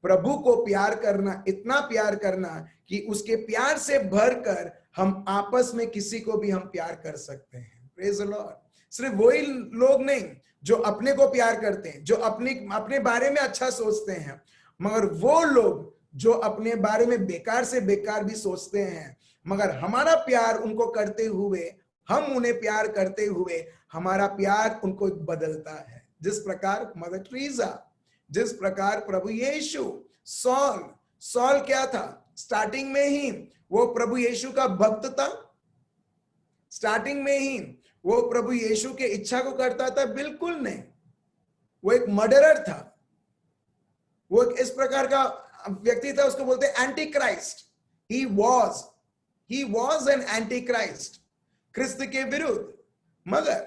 प्रभु को प्यार करना, इतना प्यार करना कि उसके प्यार से भरकर हम आपस में किसी को भी हम प्यार कर सकते हैं। Praise the Lord. सिर्फ वही लोग नहीं जो अपने को प्यार करते हैं, जो अपने बारे में अच्छा सोचते हैं, मगर वो लोग जो अपने बारे में बेकार से बेकार भी सोचते हैं, मगर हमारा प्यार उनको करते हुए, हम उन्हें प्यार करते हुए हमारा प्यार उनको बदलता है। जिस प्रकार मदर टेरेसा, जिस प्रकार प्रभु यीशु, सॉल क्या था? स्टार्टिंग में ही वो प्रभु यीशु का भक्त था, स्टार्टिंग में ही वो प्रभु यीशु के इच्छा को करता था? बिल्कुल नहीं। वो एक मर्डरर था, वो एक इस प्रकार का व्यक्ति था, उसको बोलते हैं anti Christ. He was an anti Christ, क्रिस्त के विरुद्ध। मगर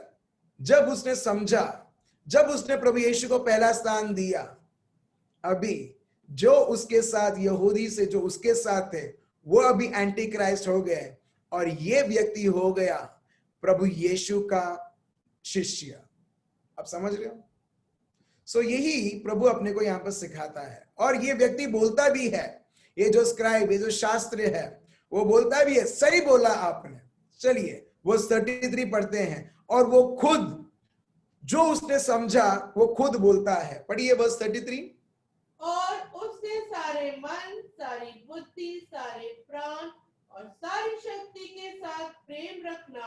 जब उसने समझा, जब उसने प्रभु यीशु को पहला स्थान दिया, अभी जो उसके साथ यहूदी से जो उसके साथ थे वो अभी एंटी क्राइस्ट हो गए और ये व्यक्ति हो गया प्रभु यीशु का शिष्य। आप समझ रहे हो? सो यही प्रभु अपने को यहां पर सिखाता है। और ये व्यक्ति बोलता भी है, ये जो स्क्राइब, ये जो शास्त्र है, वो बोलता भी है, सही बोला आपने। चलिए वर्स 33 पढ़ते हैं और वो खुद जो उसने समझा वो खुद बोलता है। पढ़िए वर्स 33। और उससे सारे मन, सारी बुद्धि, सारे प्राण और सारी शक्ति के साथ प्रेम रखना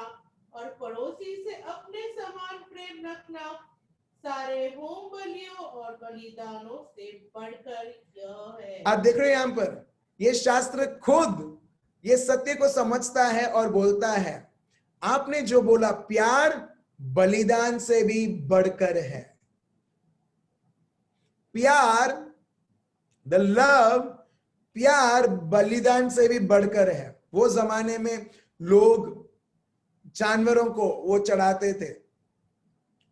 और पड़ोसी से अपने समान प्रेम रखना सारे होम बलियों और बलिदानों से बढ़कर यह है। आप देख रहे हैं यहां पर ये शास्त्र खुद ये सत्य को समझता है और बोलता है, आपने जो बोला प्यार बलिदान से भी बढ़कर है। प्यार, द लव, प्यार बलिदान से भी बढ़कर है। वो जमाने में लोग जानवरों को वो चढ़ाते थे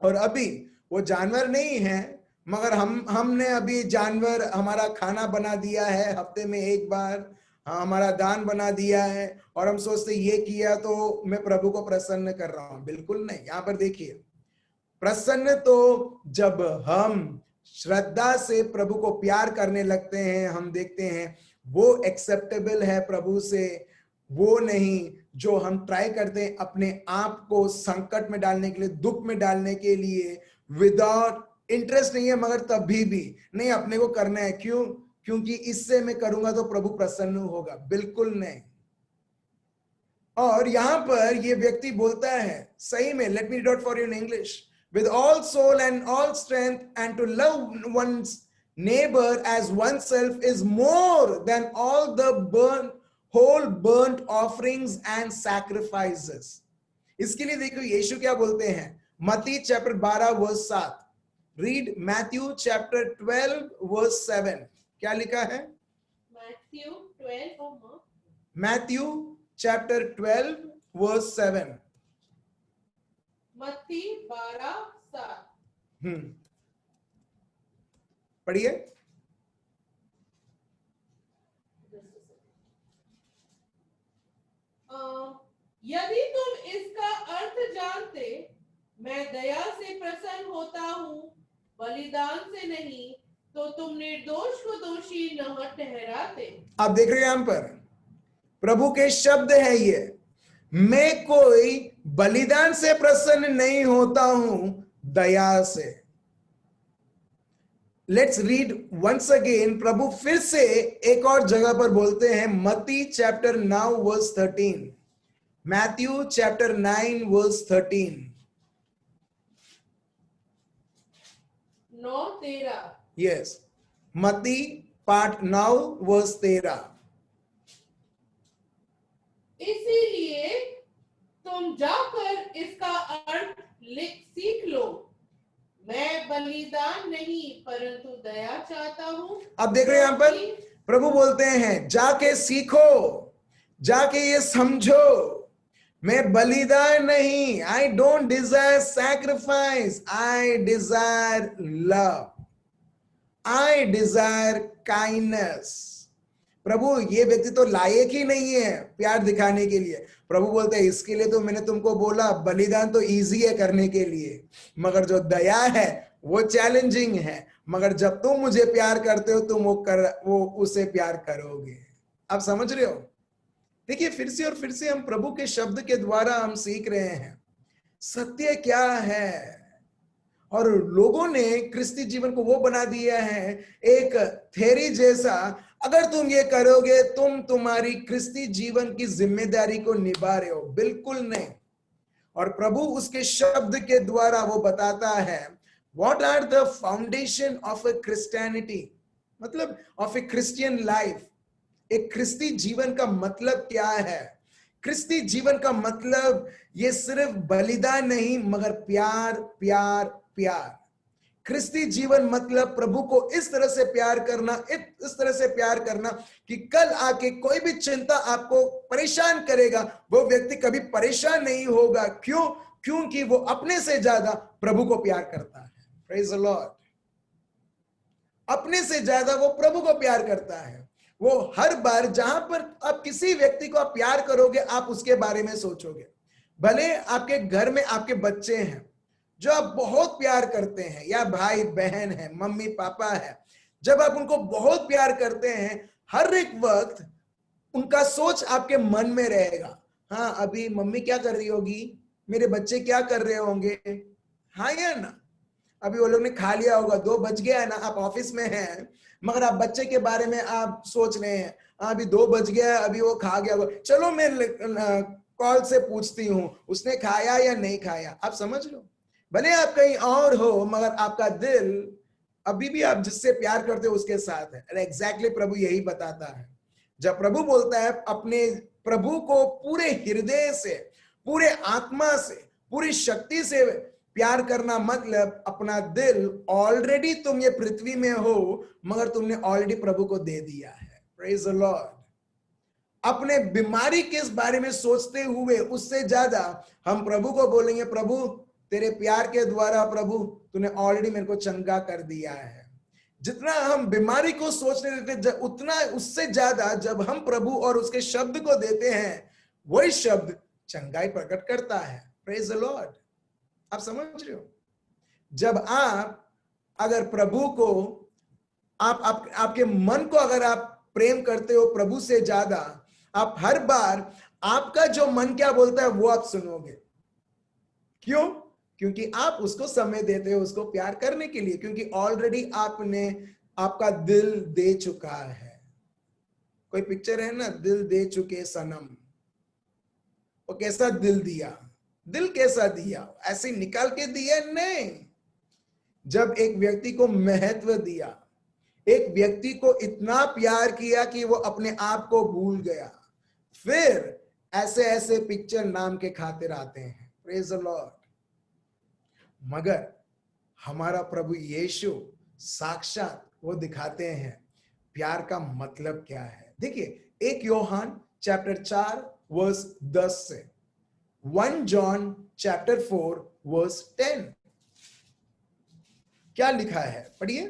और अभी वो जानवर नहीं है, मगर हमने अभी जानवर हमारा खाना बना दिया है, हफ्ते में एक बार हमारा दान बना दिया है और हम सोचते ये किया तो मैं प्रभु को प्रसन्न कर रहा हूं। बिल्कुल नहीं। यहां पर देखिए, प्रसन्न तो जब हम श्रद्धा से प्रभु को प्यार करने लगते हैं, हम देखते हैं वो एक्सेप्टेबल है प्रभु से। वो नहीं जो हम ट्राई करते हैं अपने आप को संकट में डालने के लिए, दुख में डालने के लिए, विदाउट इंटरेस्ट नहीं है, मगर तभी भी नहीं अपने को करना है। क्यों? क्योंकि इससे मैं करूंगा तो प्रभु प्रसन्न होगा। बिल्कुल नहीं। और यहां पर ये व्यक्ति बोलता है सही में, let me read out for you in English, with all soul and all strength, and to love one's neighbor as oneself is more than all the whole burnt offerings and sacrifices. इसके लिए देखो यीशु क्या बोलते हैं, मत्ती chapter 12 verse 7। Read Matthew chapter 12 verse 7। क्या लिखा है? Matthew chapter 12 verse 7। मत्ती 12:7। पढ़िए। यदि तुम इसका अर्थ जानते, मैं दया से प्रसन्न होता हूँ, बलिदान से नहीं, तो तुम निर्दोष को दोषी न ठहराते। आप देख रहे हैं यहां पर प्रभु के शब्द है ये, मैं कोई बलिदान से प्रसन्न नहीं होता हूं, दया से। Let's read once again. प्रभु फिर से एक और जगह पर बोलते हैं, मत्ती chapter 9 verse 13। Matthew chapter 9 verse 13। 9:13। Yes, Matti part 9 verse 13। इसीलिए तुम जाकर इसका अर्थ सीख लो, मैं बलिदान नहीं परंतु दया चाहता हूं। आप देख रहे हैं यहां पर प्रभु बोलते हैं जाके सीखो, जाके ये समझो, मैं बलिदान नहीं, I don't desire sacrifice, I desire love. I desire kindness. प्रभु ये व्यक्ति तो लायक ही नहीं है प्यार दिखाने के लिए। प्रभु बोलते हैं इसके लिए तो मैंने तुमको बोला, बलिदान तो इजी है करने के लिए, मगर जो दया है वो चैलेंजिंग है। मगर जब तुम मुझे प्यार करते हो तुम वो उसे प्यार करोगे। आप समझ रहे हो? देखिए फिर से और फिर से हम प्रभु के शब्द के द्वारा हम सीख रहे हैं सत्य क्या है। और लोगों ने क्रिस्ती जीवन को वो बना दिया है एक थ्योरी जैसा, अगर तुम ये करोगे तुम तुम्हारी क्रिस्ती जीवन की जिम्मेदारी को निभा रहे हो। बिल्कुल नहीं। और प्रभु उसके शब्द के द्वारा वो बताता है what are the foundation of a Christianity, मतलब ऑफ ए क्रिश्चियन लाइफ। एक क्रिस्ती जीवन का मतलब क्या है? क्रिस्ती जीवन का मतलब ये सिर्फ बलिदान नहीं मगर प्यार प्यार प्यार। क्रिस्ती जीवन मतलब प्रभु को इस तरह से प्यार करना, इस तरह से प्यार करना कि कल आके कोई भी चिंता आपको परेशान करेगा वो व्यक्ति कभी परेशान नहीं होगा। क्यों? क्योंकि वो अपने से ज्यादा प्रभु को प्यार करता है। Praise the Lord. अपने से ज्यादा वो प्रभु को प्यार करता है। वो हर बार जहां पर आप किसी व्यक्ति को आप प्यार करोगे आप उसके बारे में सोचोगे। भले आपके घर में आपके बच्चे हैं जो आप बहुत प्यार करते हैं, या भाई बहन है, मम्मी पापा है, जब आप उनको बहुत प्यार करते हैं हर एक वक्त उनका सोच आपके मन में रहेगा। हाँ अभी मम्मी क्या कर रही होगी, मेरे बच्चे क्या कर रहे होंगे, हाँ या ना? अभी वो लोग ने खा लिया होगा, 2 बज गया है ना, आप ऑफिस में हैं मगर आप बच्चे के बारे में आप सोच रहे हैं अभी 2 बज गया, अभी वो खा गया होगा, चलो मैं कॉल से पूछती हूँ उसने खाया या नहीं खाया। आप समझ लो, भले आप कहीं और हो मगर आपका दिल अभी भी आप जिससे प्यार करते हो उसके साथ है। एग्जैक्टली प्रभु यही बताता है। जब प्रभु बोलता है अपने प्रभु को पूरे हृदय से, पूरे आत्मा से, पूरी शक्ति से प्यार करना, मतलब अपना दिल, ऑलरेडी तुम ये पृथ्वी में हो मगर तुमने ऑलरेडी प्रभु को दे दिया है। Praise the Lord. अपने बीमारी के बारे में सोचते हुए उससे ज्यादा हम प्रभु को बोलेंगे प्रभु तेरे प्यार के द्वारा प्रभु तूने ऑलरेडी मेरे को चंगा कर दिया है। जितना हम बीमारी को सोचने देते उतना उससे ज्यादा जब हम प्रभु और उसके शब्द को देते हैं वही शब्द चंगाई प्रकट करता है। Praise the Lord. आप समझ रहे हो? जब आप अगर प्रभु को आपके मन को अगर आप प्रेम करते हो प्रभु से ज्यादा, आप हर बार आपका जो मन क्या बोलता है वो आप सुनोगे। क्यों? क्योंकि आप उसको समय देते हो उसको प्यार करने के लिए, क्योंकि ऑलरेडी आपने आपका दिल दे चुका है। कोई पिक्चर है ना, दिल दे चुके सनम। वो कैसा दिल दिया? दिल कैसा दिया? ऐसे निकाल के दिया नहीं। जब एक व्यक्ति को महत्व दिया, एक व्यक्ति को इतना प्यार किया कि वो अपने आप को भूल गया, फिर ऐसे ऐसे पिक्चर नाम के खातिर आते हैं। Praise the Lord. मगर हमारा प्रभु यीशु साक्षात वो दिखाते हैं प्यार का मतलब क्या है। देखिए 1 यूहन्ना चैप्टर 4 वर्स 10 से 1 जॉन चैप्टर 4 वर्स 10 क्या लिखा है, पढ़िए।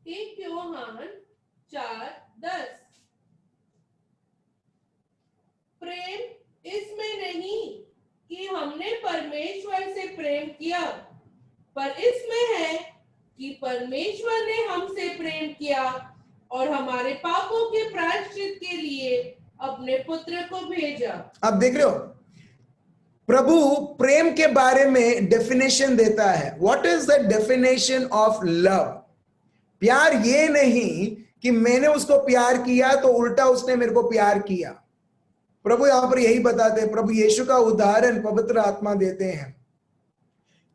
1 यूहन्ना 4:10 प्रेम इसमें नहीं कि हमने परमेश्वर से प्रेम किया, पर इसमें है कि परमेश्वर ने हमसे प्रेम किया और हमारे पापों के प्रायश्चित के लिए अपने पुत्र को भेजा। आप देख रहे हो, प्रभु प्रेम के बारे में डेफिनेशन देता है। What is the definition of love? प्यार ये नहीं कि मैंने उसको प्यार किया तो उल्टा उसने मेरे को प्यार किया। प्रभु यहां पर यही बताते हैं, प्रभु यीशु का उदाहरण पवित्र आत्मा देते हैं।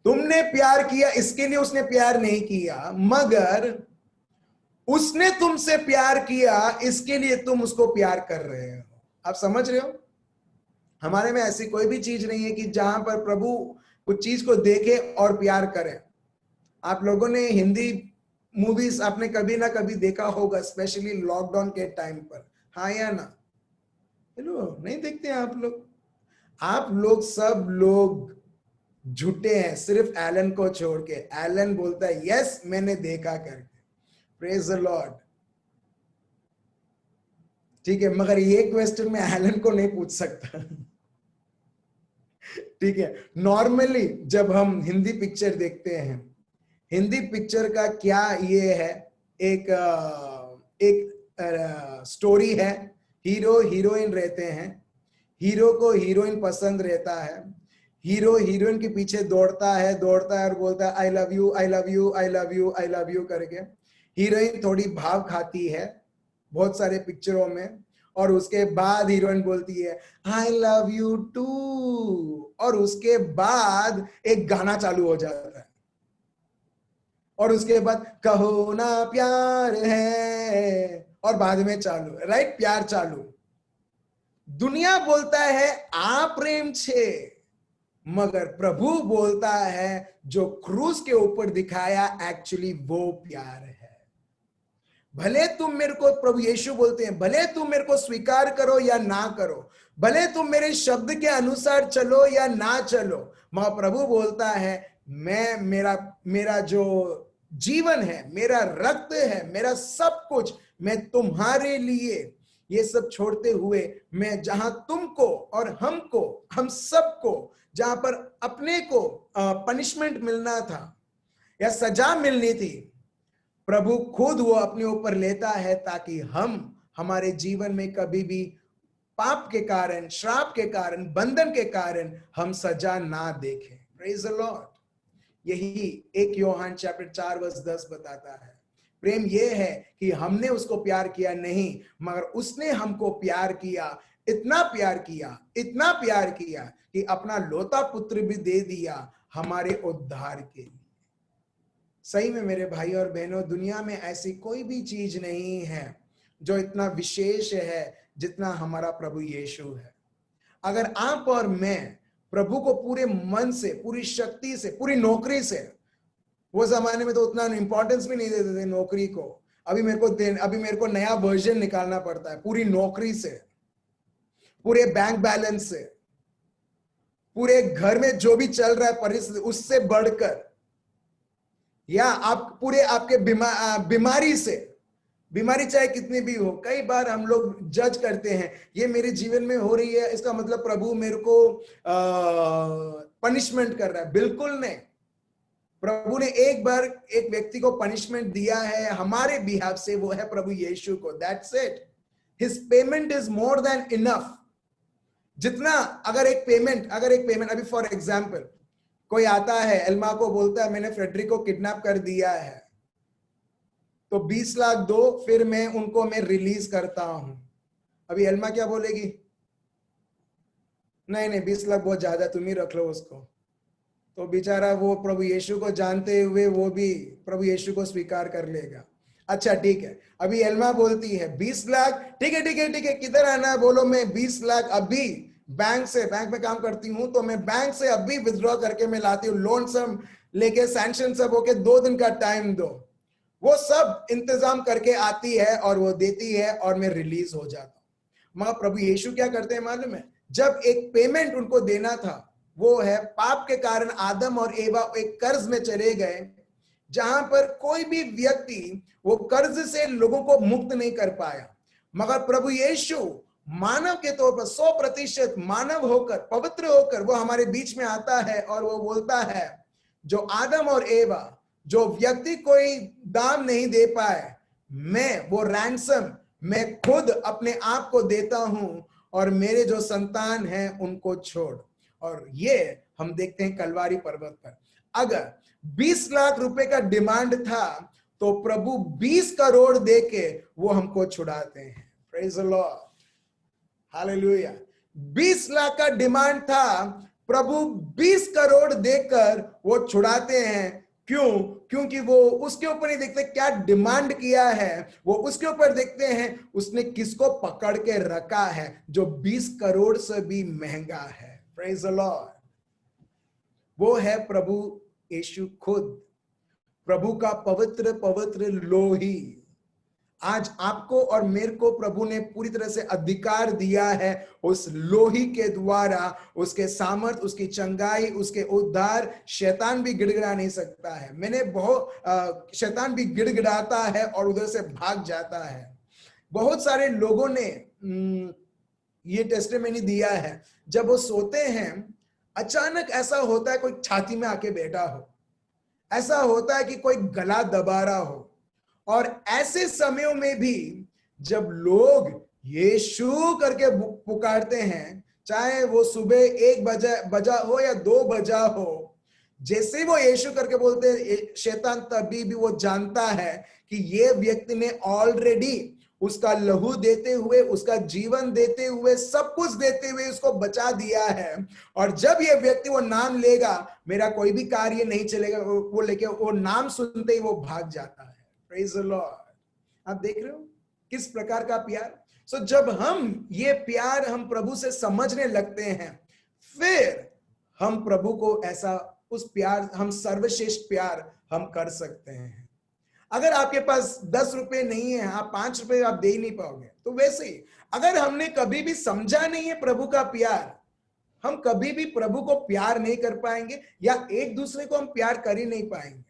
तुमने प्यार किया इसके लिए उसने प्यार नहीं किया, मगर उसने तुमसे प्यार किया इसके लिए तुम उसको प्यार कर रहे हो। आप समझ रहे हो? हमारे में ऐसी कोई भी चीज नहीं है कि जहां पर प्रभु कुछ चीज को देखे और प्यार करे। आप लोगों ने हिंदी मूवीज आपने कभी ना कभी देखा होगा, स्पेशली लॉकडाउन के टाइम पर, हाँ या ना? हेलो, नहीं देखते हैं आप लोग? आप लोग सब लोग झूठे हैं सिर्फ एलन को छोड़ के। एलन बोलता है यस मैंने देखा करके। Praise the Lord. ठीक है, मगर ये क्वेश्चन मैं एलन को नहीं पूछ सकता। ठीक है, नॉर्मली जब हम हिंदी पिक्चर देखते हैं, हिंदी पिक्चर का क्या ये है, एक स्टोरी है, हीरो हीरोइन रहते हैं, हीरो को हीरोइन पसंद रहता है, हीरो हीरोइन के पीछे दौड़ता है और बोलता है I love you I love you I love you I love you करके। हीरोइन थोड़ी भाव खाती है बहुत सारे पिक्चरों में, और उसके बाद हीरोइन बोलती है आई लव यू टू, और उसके बाद एक गाना चालू हो जाता है, और उसके बाद कहो ना प्यार है, और बाद में चालू, राइट, प्यार चालू। दुनिया बोलता है आ प्रेम छे, मगर प्रभु बोलता है जो क्रूस के ऊपर दिखाया एक्चुअली वो प्यार है। भले तुम मेरे को, प्रभु यीशु बोलते हैं, भले तुम मेरे को स्वीकार करो या ना करो, भले तुम मेरे शब्द के अनुसार चलो या ना चलो, महाप्रभु बोलता है मैं, मेरा जो जीवन है, मेरा रक्त है, मेरा सब कुछ, मैं तुम्हारे लिए ये सब छोड़ते हुए, मैं जहां तुमको और हमको, हम सबको, जहां पर अपने को पनिशमेंट मिलना था या सजा मिलनी थी, प्रभु खुद वो अपने ऊपर लेता है ताकि हम हमारे जीवन में कभी भी पाप के कारण, श्राप के कारण, बंधन के कारण हम सजा ना देखें। Praise the Lord. यही 1 यूहन्ना चैप्टर 4 वर्स 10 बताता है। प्रेम ये है कि हमने उसको प्यार किया नहीं, मगर उसने हमको प्यार किया, इतना प्यार किया, इतना प्यार किया कि अपना लौता पुत्र भी दे दिया हमारे उद्धार के लिए। सही में मेरे भाई और बहनों, दुनिया में ऐसी कोई भी चीज नहीं है जो इतना विशेष है जितना हमारा प्रभु यीशु है। अगर आप और मैं प्रभु को पूरे मन से, पूरी शक्ति से, पूरी नौकरी से, वो जमाने में तो उतना इंपॉर्टेंस भी नहीं देते थे नौकरी को, अभी मेरे को नया वर्जन निकालना पड़ता है, पूरी नौकरी से, पूरे बैंक बैलेंस से, पूरे घर में जो भी चल रहा है परिस्थिति उससे बढ़कर, या आप पूरे आपके बीमारी से, बीमारी चाहे कितनी भी हो, कई बार हम लोग जज करते हैं ये मेरे जीवन में हो रही है, इसका मतलब प्रभु मेरे को पनिशमेंट कर रहा है। बिल्कुल नहीं। प्रभु ने एक बार एक व्यक्ति को पनिशमेंट दिया है हमारे बिहाफ से, वो है प्रभु यीशु को। That's it. His payment is more than enough. जितना, अगर एक पेमेंट अभी फॉर एग्जाम्पल कोई आता है, एल्मा को बोलता है मैंने फ्रेडरिक को किडनैप कर दिया है, तो 20 लाख दो, फिर मैं रिलीज करता हूं। अभी एल्मा क्या बोलेगी? नहीं 20 लाख बहुत ज्यादा, तुम ही रख लो उसको। तो बेचारा वो प्रभु यीशु को जानते हुए वो भी प्रभु यीशु को स्वीकार कर लेगा। अच्छा ठीक है, अभी एल्मा बोलती है 20 लाख, ठीक है, किधर आना, बोलो मैं 20 लाख अभी बैंक में काम करती हूं, तो मैं बैंक से अभी विथड्रॉ करके मैं लाती हूँ, लोन सब लेके, सैंक्शन सब होके, 2 दिन का टाइम दो। वो सब इंतजाम करके आती है और वो देती है और मैं रिलीज हो जाता हूं। मगर प्रभु यीशु क्या करते हैं मालूम है? जब एक पेमेंट उनको देना था, वो है पाप के कारण आदम और एवा एक कर्ज में चले गए, जहां पर कोई भी व्यक्ति वो कर्ज से लोगों को मुक्त नहीं कर पाया। मगर प्रभु यीशु मानव के तौर पर 100% मानव होकर, पवित्र होकर वो हमारे बीच में आता है और वो बोलता है जो आदम और एवा, जो व्यक्ति कोई दाम नहीं दे पाए, मैं वो रैंसम मैं खुद अपने आप को देता हूं और मेरे जो संतान हैं उनको छोड़। और ये हम देखते हैं कलवारी पर्वत पर। अगर 20 लाख रुपए का डिमांड था तो प्रभु 20 करोड़ देके वो हमको छुड़ाते हैं। Praise the Lord, hallelujah. 20 lakh का डिमांड था, प्रभु 20 करोड़ देकर वो छुड़ाते हैं। क्यों? क्योंकि वो उसके ऊपर नहीं देखते क्या डिमांड किया है, वो उसके ऊपर देखते हैं उसने किसको पकड़ के रखा है, जो 20 करोड़ से भी महंगा है। Praise the Lord. वो है प्रभु यीशु खुद, प्रभु का पवित्र पवित्र लोही। आज आपको और मेरे को प्रभु ने पूरी तरह से अधिकार दिया है उस लोही के द्वारा, उसके सामर्थ, उसकी चंगाई, उसके उद्धार। शैतान भी गिड़गिड़ा नहीं सकता है। शैतान भी गिड़गिड़ाता है और उधर से भाग जाता है। बहुत सारे लोगों ने ये टेस्टिमनी दिया है, जब वो सोते हैं अचानक ऐसा होता है कोई छाती में आके बैठा हो, ऐसा होता है कि कोई गला दबा रहा हो। और ऐसे समयों में भी जब लोग यीशु करके पुकारते हैं, चाहे वो सुबह 1 बजा हो या 2 बजा हो, जैसे वो यीशु करके बोलते हैं, शैतान तभी भी वो जानता है कि ये व्यक्ति ने ऑलरेडी उसका लहू देते हुए, उसका जीवन देते हुए, सब कुछ देते हुए उसको बचा दिया है। और जब ये व्यक्ति वो नाम लेगा, मेरा कोई भी कार्य नहीं चलेगा, वो लेके वो नाम सुनते ही वो भाग जाता है। Praise the Lord. आप देख रहे हो किस प्रकार का प्यार। सो जब हम ये प्यार हम प्रभु से समझने लगते हैं, फिर हम प्रभु को ऐसा उस प्यार, हम सर्वश्रेष्ठ प्यार हम कर सकते हैं। अगर आपके पास 10 रुपए नहीं है, आप 5 रुपए आप दे ही नहीं पाओगे। तो वैसे ही अगर हमने कभी भी समझा नहीं है प्रभु का प्यार, हम कभी भी प्रभु को प्यार नहीं कर पाएंगे, या एक दूसरे को हम प्यार कर ही नहीं पाएंगे।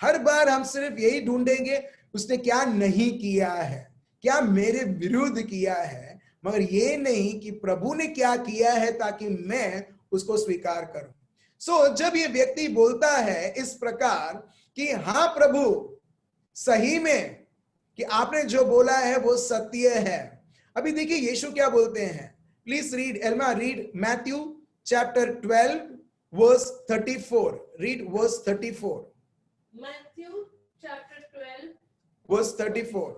हर बार हम सिर्फ यही ढूंढेंगे उसने क्या नहीं किया है, क्या मेरे विरुद्ध किया है, मगर ये नहीं कि प्रभु ने क्या किया है ताकि मैं उसको स्वीकार करूं। सो जब ये व्यक्ति बोलता है इस प्रकार कि हाँ प्रभु, सही में कि आपने जो बोला है वो सत्य है। अभी देखिए यीशु क्या बोलते हैं। Please read, Elma read Matthew chapter 12 verse 34। Read verse 34। Matthew chapter 12 verse 34।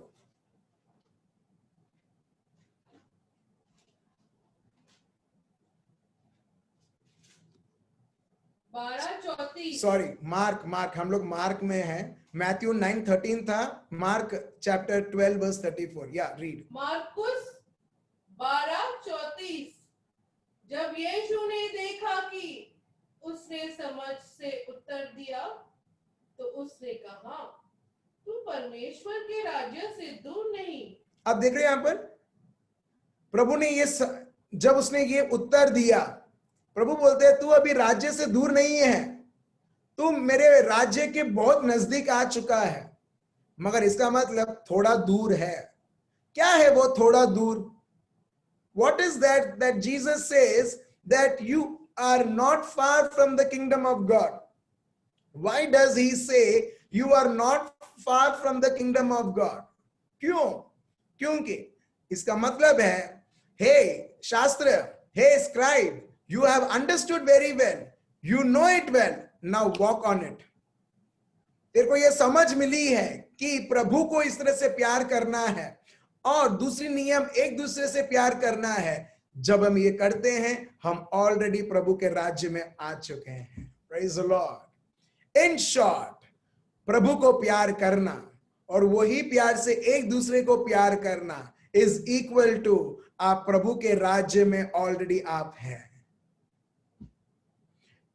Sorry, Mark हम लोग मार्क में हैं। मैथ्यू 9:13 था, मार्क चैप्टर 12 वर्स 34। या रीड। मार्कुस 12:34। जब यीशु ने देखा कि उसने समझ से उत्तर दिया, तो उसने कहा, तू परमेश्वर के राज्य से दूर नहीं। आप देख रहे हैं यहां पर प्रभु ने जब उसने ये उत्तर दिया, प्रभु बोलते हैं तू अभी राज्य से दूर नहीं है, तू मेरे राज्य के बहुत नजदीक आ चुका है, मगर इसका मतलब थोड़ा दूर है। क्या है वो थोड़ा दूर? What is that Jesus says that you are not far from the kingdom of God? Why does he say you are not far from the kingdom of God? क्यों? क्योंकि इसका मतलब है, हे शास्त्र, हे scribe, you have understood very well, you know it well, now walk on it. तेरे को ये समझ मिली है कि प्रभु को इस तरह से प्यार करना है, और दूसरी नियम एक दूसरे से प्यार करना है। जब हम ये करते हैं, हम ऑलरेडी प्रभु के राज्य में आ चुके हैं। Praise the Lord. In short, प्रभु को प्यार करना और वही प्यार से एक दूसरे को प्यार करना इज इक्वल टू आप प्रभु के राज्य में ऑलरेडी आप हैं।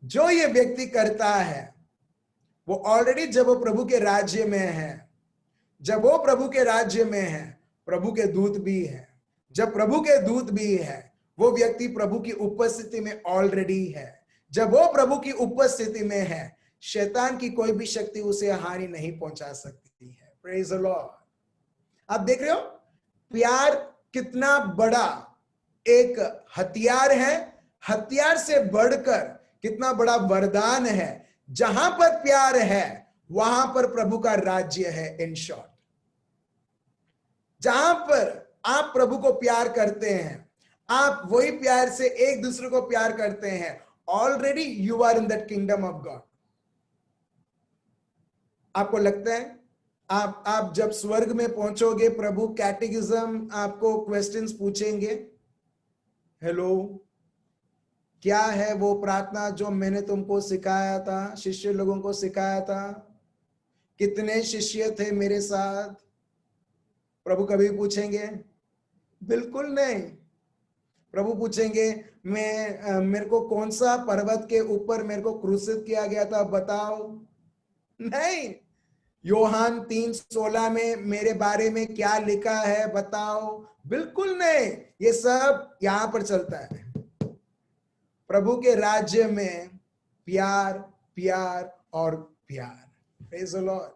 जो ये व्यक्ति करता है वो ऑलरेडी, जब वो प्रभु के राज्य में है, जब वो प्रभु के राज्य में है, प्रभु के दूत भी है। जब प्रभु के दूत भी है, वो व्यक्ति प्रभु की उपस्थिति में ऑलरेडी है। जब वो प्रभु की उपस्थिति में है, शैतान की कोई भी शक्ति उसे हानि नहीं पहुंचा सकती है। Praise the Lord. आप देख रहे हो प्यार कितना बड़ा एक हथियार है, हथियार से बढ़कर कितना बड़ा वरदान है। जहां पर प्यार है वहां पर प्रभु का राज्य है। इन शॉर्ट, जहां पर आप प्रभु को प्यार करते हैं, आप वही प्यार से एक दूसरे को प्यार करते हैं, already you are in that kingdom of God. आपको लगता है आप जब स्वर्ग में पहुंचोगे, प्रभु कैटेकिज्म आपको क्वेश्चंस पूछेंगे, हेलो, क्या है वो प्रार्थना जो मैंने तुमको सिखाया था, शिष्य लोगों को सिखाया था? कितने शिष्य थे मेरे साथ? प्रभु कभी पूछेंगे? बिल्कुल नहीं। प्रभु पूछेंगे, मेरे को कौन सा पर्वत के ऊपर मेरे को क्रूसित किया गया था बताओ? नहीं। योहान 3:16 में मेरे बारे में क्या लिखा है बताओ? बिल्कुल नहीं, ये सब यहां पर चलता है। प्रभु के राज्य में प्यार प्यार और प्यार। Praise the Lord.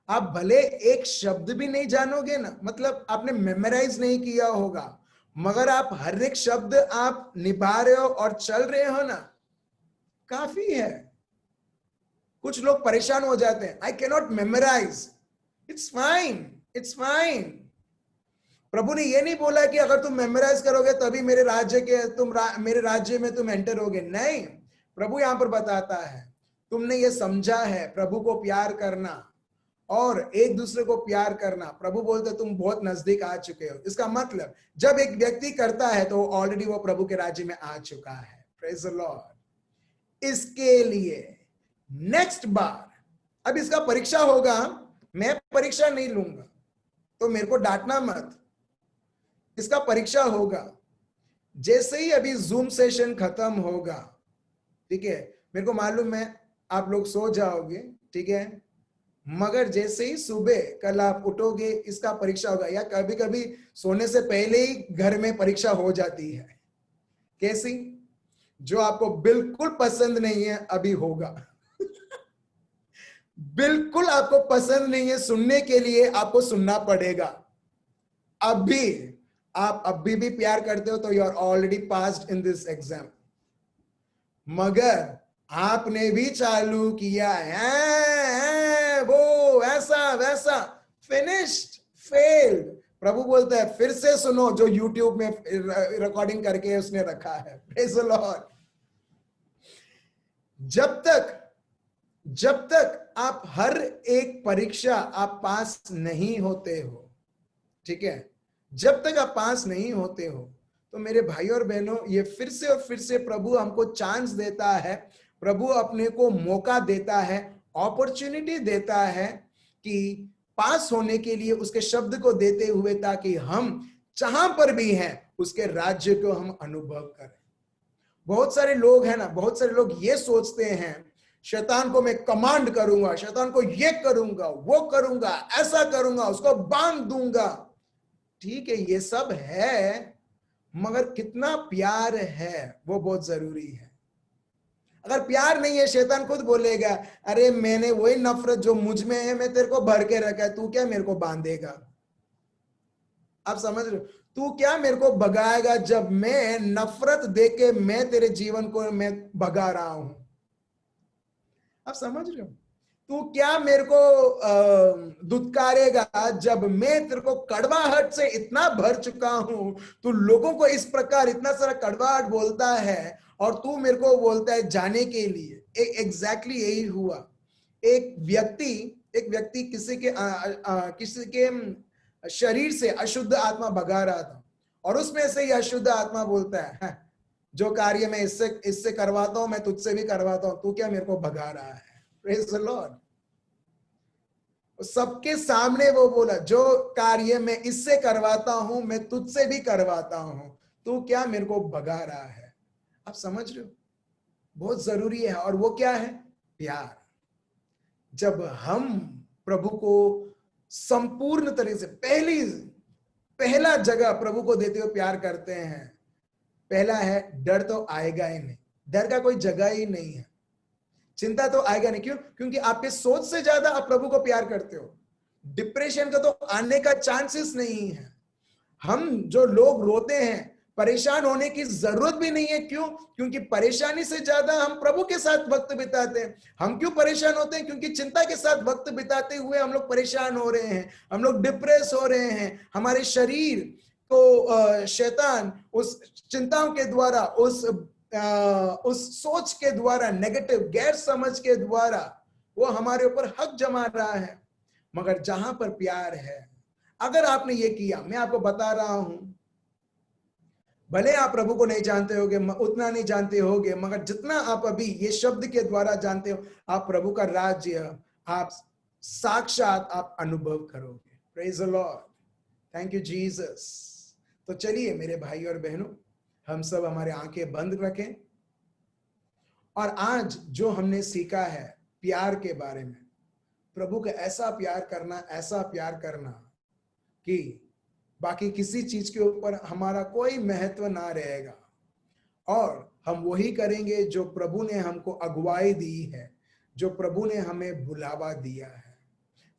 आप भले एक शब्द भी नहीं जानोगे ना, मतलब आपने मेमोराइज नहीं किया होगा, मगर आप हर एक शब्द आप निभा रहे हो और चल रहे हो ना, काफी है। कुछ लोग परेशान हो जाते हैं, I can not memorise. It's fine, it's fine. प्रभु ने ये नहीं बोला कि अगर तुम मेमोराइज करोगे तभी मेरे राज्य में तुम एंटर होगे। नहीं, प्रभु यहां पर बताता है तुमने ये समझा है प्रभु को प्यार करना और एक दूसरे को प्यार करना, प्रभु बोलते तुम बहुत नजदीक आ चुके हो। इसका मतलब जब एक व्यक्ति करता है तो ऑलरेडी वो प्रभु के राज्य में आ चुका है। Praise the Lord. इसके लिए नेक्स्ट बार, अब इसका परीक्षा होगा, मैं परीक्षा नहीं लूंगा तो मेरे को डांटना मत। इसका परीक्षा होगा जैसे ही अभी जूम सेशन खत्म होगा, ठीक है, मेरे को मालूम है आप लोग सो जाओगे, ठीक है, मगर जैसे ही सुबह कल आप उठोगे इसका परीक्षा होगा। या कभी कभी सोने से पहले ही घर में परीक्षा हो जाती है। कैसी? जो आपको बिल्कुल पसंद नहीं है अभी होगा। बिल्कुल आपको पसंद नहीं है सुनने के लिए, आपको सुनना पड़ेगा। अभी आप अभी भी प्यार करते हो तो you are already passed in this exam. मगर आपने भी चालू किया है वो ऐसा वैसा, फिनिश्ड, फेल्ड, प्रभु बोलता है फिर से सुनो जो यूट्यूब में रिकॉर्डिंग करके उसने रखा है। Praise the Lord. जब तक आप हर एक परीक्षा आप पास नहीं होते हो, ठीक है, जब तक आप पास नहीं होते हो, तो मेरे भाई और बहनों, ये फिर से और फिर से प्रभु हमको चांस देता है, प्रभु अपने को मौका देता है, अपॉर्चुनिटी देता है कि पास होने के लिए उसके शब्द को देते हुए, ताकि हम जहां पर भी हैं उसके राज्य को हम अनुभव करें। बहुत सारे लोग हैं ना, बहुत सारे लोग ये सोचते हैं शैतान को मैं कमांड करूंगा, शैतान को ये करूंगा, वो करूंगा, ऐसा करूंगा, उसको बांध दूंगा। ठीक है, ये सब है, मगर कितना प्यार है वो बहुत जरूरी है। अगर प्यार नहीं है, शैतान खुद बोलेगा अरे मैंने वही नफरत जो मुझ में है मैं तेरे को भर के रखा है, तू क्या मेरे को बांधेगा? आप समझ रहे हो? तू क्या मेरे को भगाएगा जब मैं नफरत देके मैं तेरे जीवन को मैं भगा रहा हूं? आप समझ रहे हो? तू क्या मेरे को दुत्कारेगा जब मैं तेरे को कड़वाहट से इतना भर चुका हूं, तू लोगों को इस प्रकार इतना सारा कड़वाहट बोलता है और तू मेरे को बोलता है जाने के लिए। एग्जैक्टली यही हुआ। एक व्यक्ति किसी के शरीर से अशुद्ध आत्मा भगा रहा था और उसमें से ही अशुद्ध आत्मा बोलता है जो कार्य मैं इससे करवाता हूं मैं तुझसे भी करवाता हूं, तू क्या मेरे को भगा रहा है? Praise the Lord. सबके सामने वो बोला जो कार्य मैं इससे करवाता हूं मैं तुझसे भी करवाता हूं, तू क्या मेरे को भगा रहा है? आप समझ रहे हो? बहुत जरूरी है। और वो क्या है? प्यार। जब हम प्रभु को संपूर्ण तरह से पहला जगह प्रभु को देते हुए प्यार करते हैं, पहला है डर तो आएगा ही नहीं। डर का कोई जगह ही नहीं है, चिंता तो आएगा नहीं। क्यों? क्योंकि आपके सोच से ज्यादा आप प्रभु को प्यार करते हो। डिप्रेशन का तो आने का चांसेस नहीं है। हम जो लोग रोते हैं, परेशान होने की जरूरत भी नहीं है। क्यों? क्योंकि परेशानी से ज्यादा हम प्रभु के साथ वक्त बिताते हैं। हम क्यों परेशान होते हैं? क्योंकि चिंता के साथ वक्त बिताते हुए हम लोग परेशान हो रहे हैं, हम लोग डिप्रेस हो रहे हैं। हमारे शरीर को शैतान उस चिंताओं के द्वारा, उस सोच के द्वारा, नेगेटिव गैर समझ के द्वारा वो हमारे ऊपर हक जमा रहा है। मगर जहां पर प्यार है, अगर आपने ये किया, मैं आपको बता रहा हूं, भले आप प्रभु को नहीं जानते होगे, उतना नहीं जानते होगे, मगर जितना आप अभी ये शब्द के द्वारा जानते हो, आप प्रभु का राज्य आप साक्षात आप अनुभव करोगे। Praise the Lord. Thank you Jesus. तो चलिए मेरे भाई और बहनों, हम सब हमारे आंखें बंद रखें और आज जो हमने सीखा है प्यार के बारे में, प्रभु का ऐसा प्यार करना कि बाकी किसी चीज के ऊपर हमारा कोई महत्व ना रहेगा, और हम वही करेंगे जो प्रभु ने हमको अगुवाई दी है, जो प्रभु ने हमें बुलावा दिया है।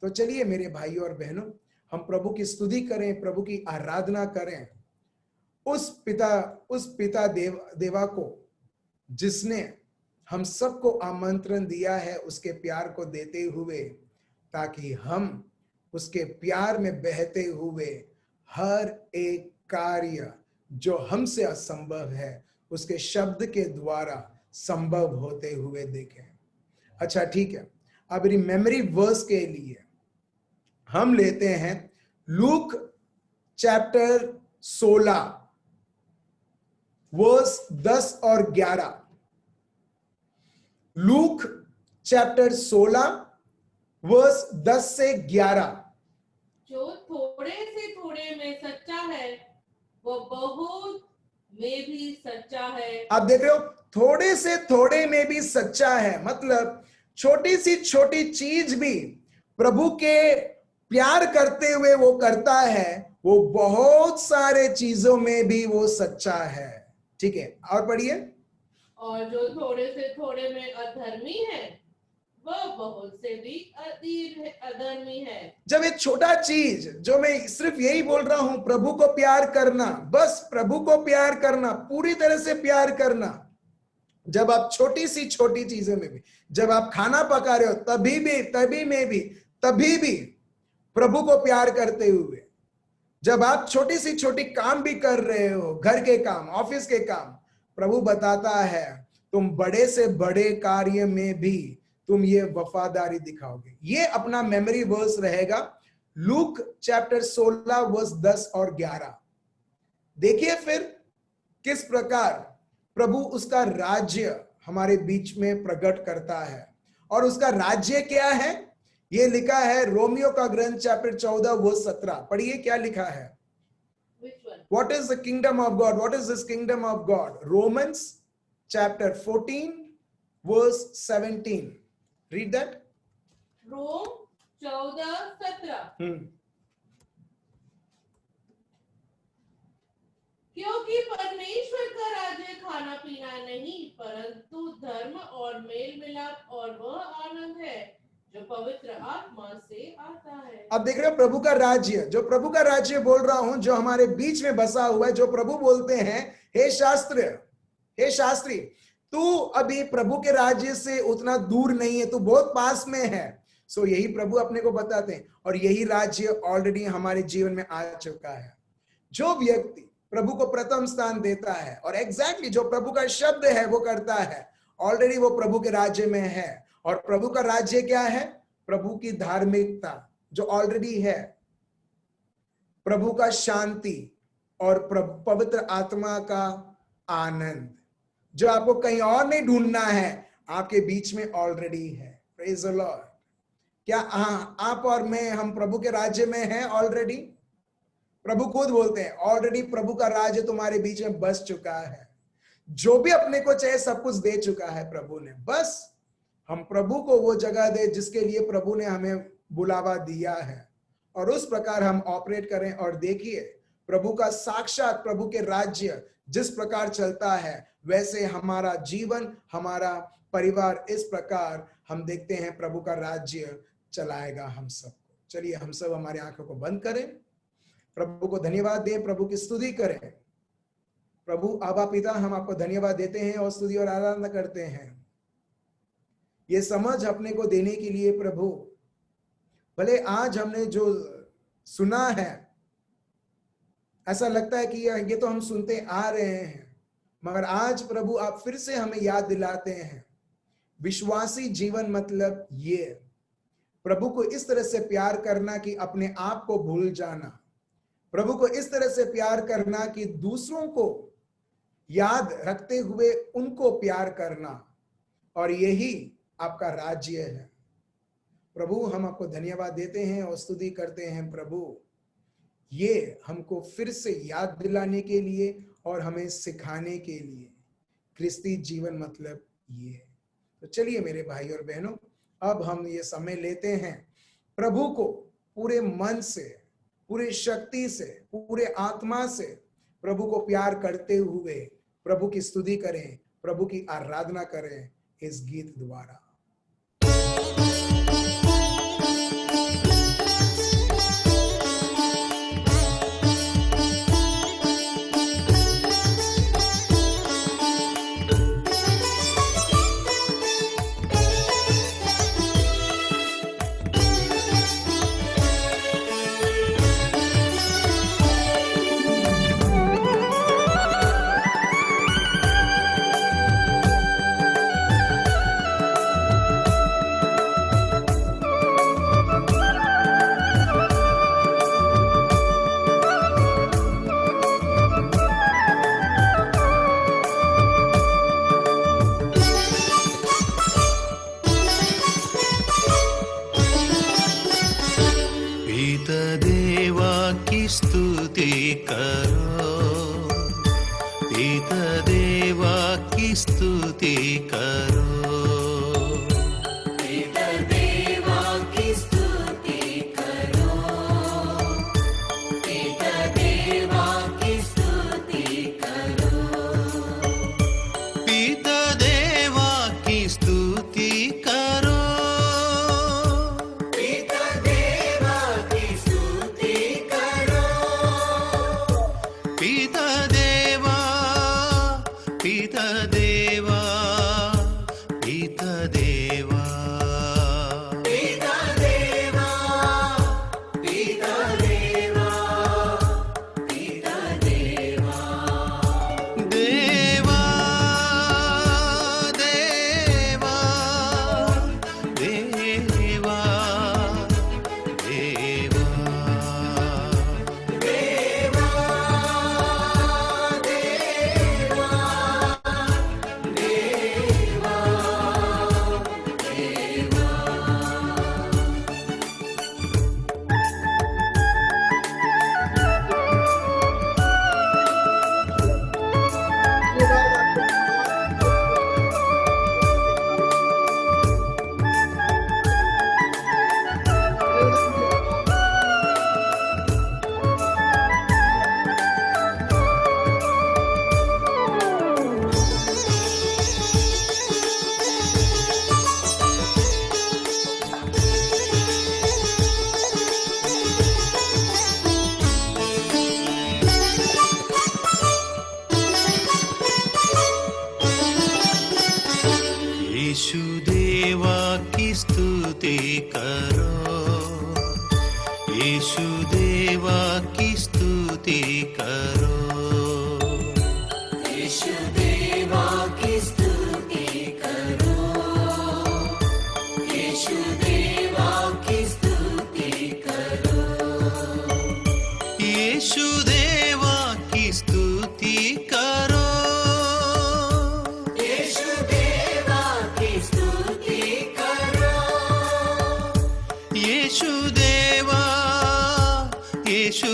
तो चलिए मेरे भाइयों और बहनों, हम प्रभु की स्तुति करें, प्रभु की आराधना करें उस पिता देवा को जिसने हम सबको आमंत्रण दिया है उसके प्यार को देते हुए, ताकि हम उसके प्यार में बहते हुए हर एक कार्य जो हमसे असंभव है उसके शब्द के द्वारा संभव होते हुए देखें। अच्छा ठीक है, अब मेमोरी वर्स के लिए हम लेते हैं लूक चैप्टर 16 वर्स 10 और 11। लूक चैप्टर 16 वर्स 10 से 11। जो थोड़े से थोड़े में सच्चा है वो बहुत में भी सच्चा है। आप देख रहे हो, थोड़े से थोड़े में भी सच्चा है, मतलब छोटी सी छोटी चीज भी प्रभु के प्यार करते हुए वो करता है, वो बहुत सारे चीजों में भी वो सच्चा है। ठीक है, और पढ़िए। और जो थोड़े से थोड़े में अधर्मी है वह बहुत से भी अधर्मी है। जब एक छोटा चीज जो मैं सिर्फ यही बोल रहा हूं, प्रभु को प्यार करना, बस प्रभु को प्यार करना, पूरी तरह से प्यार करना, जब आप छोटी सी छोटी चीजों में भी, जब आप खाना पका रहे हो तभी भी प्रभु को प्यार करते हुए, जब आप छोटी सी छोटी काम भी कर रहे हो, घर के काम, ऑफिस के काम, प्रभु बताता है तुम बड़े से बड़े कार्य में भी तुम ये वफादारी दिखाओगे। ये अपना मेमोरी वर्स रहेगा, लूक चैप्टर 16 वर्स 10 और 11। देखिए फिर किस प्रकार प्रभु उसका राज्य हमारे बीच में प्रकट करता है। और उसका राज्य क्या है, ये लिखा है रोमियो का ग्रंथ चैप्टर 14 वर्स 17। पढ़िए क्या लिखा है। What is the kingdom of God? What is this kingdom of God? Romans chapter 14 verse 17. Read that. रोम 14:17। क्योंकि परमेश्वर का राज्य खाना पीना नहीं परंतु धर्म और मेल मिलाप और वह आनंद है जो पवित्र आत्मा से आता है। अब देख रहे हो प्रभु का राज्य, जो प्रभु का राज्य बोल रहा हूं, जो हमारे बीच में बसा हुआ है, जो प्रभु बोलते हैं हे शास्त्री तू अभी प्रभु के राज्य से उतना दूर नहीं है, तू बहुत पास में है। सो यही प्रभु अपने को बताते हैं, और यही राज्य ऑलरेडी हमारे जीवन में आ चुका है। जो व्यक्ति प्रभु को प्रथम स्थान देता है और एग्जैक्टली जो प्रभु का शब्द है वो करता है, ऑलरेडी वो प्रभु के राज्य में है। और प्रभु का राज्य क्या है? प्रभु की धार्मिकता जो ऑलरेडी है, प्रभु का शांति और पवित्र आत्मा का आनंद जो आपको कहीं और नहीं ढूंढना है, आपके बीच में ऑलरेडी है। Praise the Lord. क्या आप और मैं, हम प्रभु के राज्य में हैं ऑलरेडी? प्रभु खुद बोलते हैं ऑलरेडी प्रभु का राज्य तुम्हारे बीच में बस चुका है। जो भी अपने को चाहे सब कुछ दे चुका है प्रभु ने, बस हम प्रभु को वो जगह दे जिसके लिए प्रभु ने हमें बुलावा दिया है, और उस प्रकार हम ऑपरेट करें। और देखिए प्रभु का साक्षात प्रभु के राज्य जिस प्रकार चलता है, वैसे हमारा जीवन, हमारा परिवार, इस प्रकार हम देखते हैं प्रभु का राज्य चलाएगा हम सबको। चलिए हम सब हमारी आंखों को बंद करें, प्रभु को धन्यवाद दें, प्रभु की स्तुति करें। प्रभु आबा पिता, हम आपको धन्यवाद देते हैं और स्तुति और आराधना करते हैं ये समझ अपने को देने के लिए। प्रभु भले आज हमने जो सुना है ऐसा लगता है कि ये तो हम सुनते आ रहे हैं, मगर आज प्रभु आप फिर से हमें याद दिलाते हैं विश्वासी जीवन मतलब ये, प्रभु को इस तरह से प्यार करना कि अपने आप को भूल जाना, प्रभु को इस तरह से प्यार करना कि दूसरों को याद रखते हुए उनको प्यार करना, और यही आपका राज्य है। प्रभु हम आपको धन्यवाद देते हैं और स्तुति करते हैं प्रभु, ये हमको फिर से याद दिलाने के लिए और हमें सिखाने के लिए क्रिस्ती जीवन मतलब ये। तो चलिए मेरे भाई और बहनों, अब हम ये समय लेते हैं प्रभु को पूरे मन से, पूरी शक्ति से, पूरे आत्मा से प्रभु को प्यार करते हुए प्रभु की स्तुति करें, प्रभु की आराधना करें इस गीत द्वारा। देवा की स्तुति करो, पिता देवा की स्तुति करो, पिता देवा की स्तुति करो, पिता देवा की स्तुति करो, पिता देवा की स्तुति करो, यीशु देवा की स्तुति करो, यीशु देवा की स्तुति करो, यीशु देवा की स्तुति करो, यीशु देवा की स्तुति करो, यीशु देवा की स्तुति करो, यीशु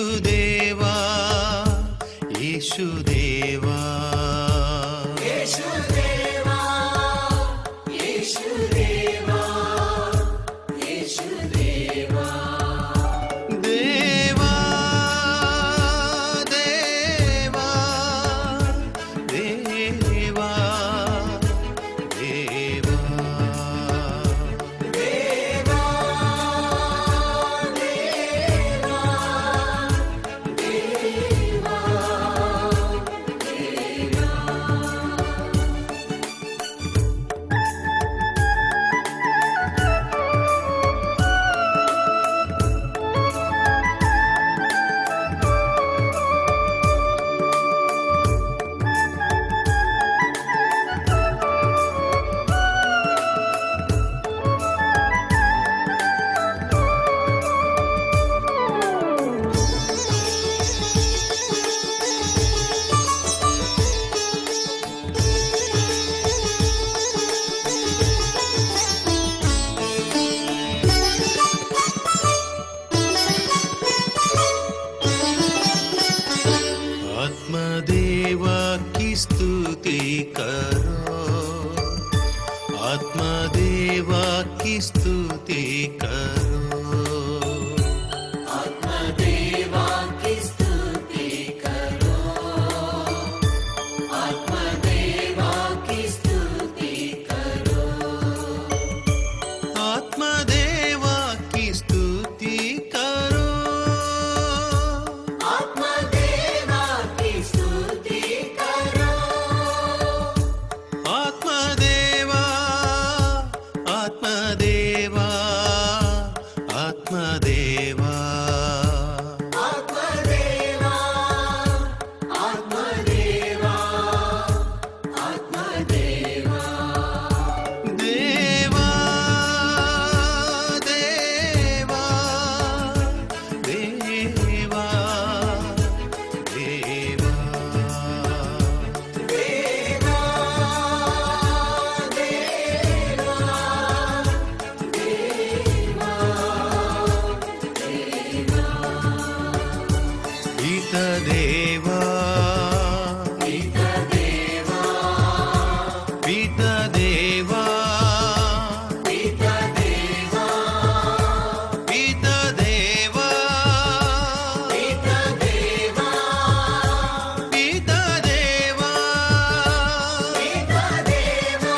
आत्मदेवा की स्तुति करो, आत्मदेवा की स्तुति करो, आत्मदेवा की स्तुति करो, आत्मदेवा की स्तुति करो, आत्मदेवा की स्तुति करो, आत्मदेवा, आत्मदेवा, आत्मदेवा, आत्मदेवा, आत्मदेवा, आत्मदेवा, देवा, देवा, देवा, देवा, देवा, पिता देवा, पिता देवा, पिता देवा, पिता देवा, पिता देवा, पिता देवा, पिता देवा, पिता देवा,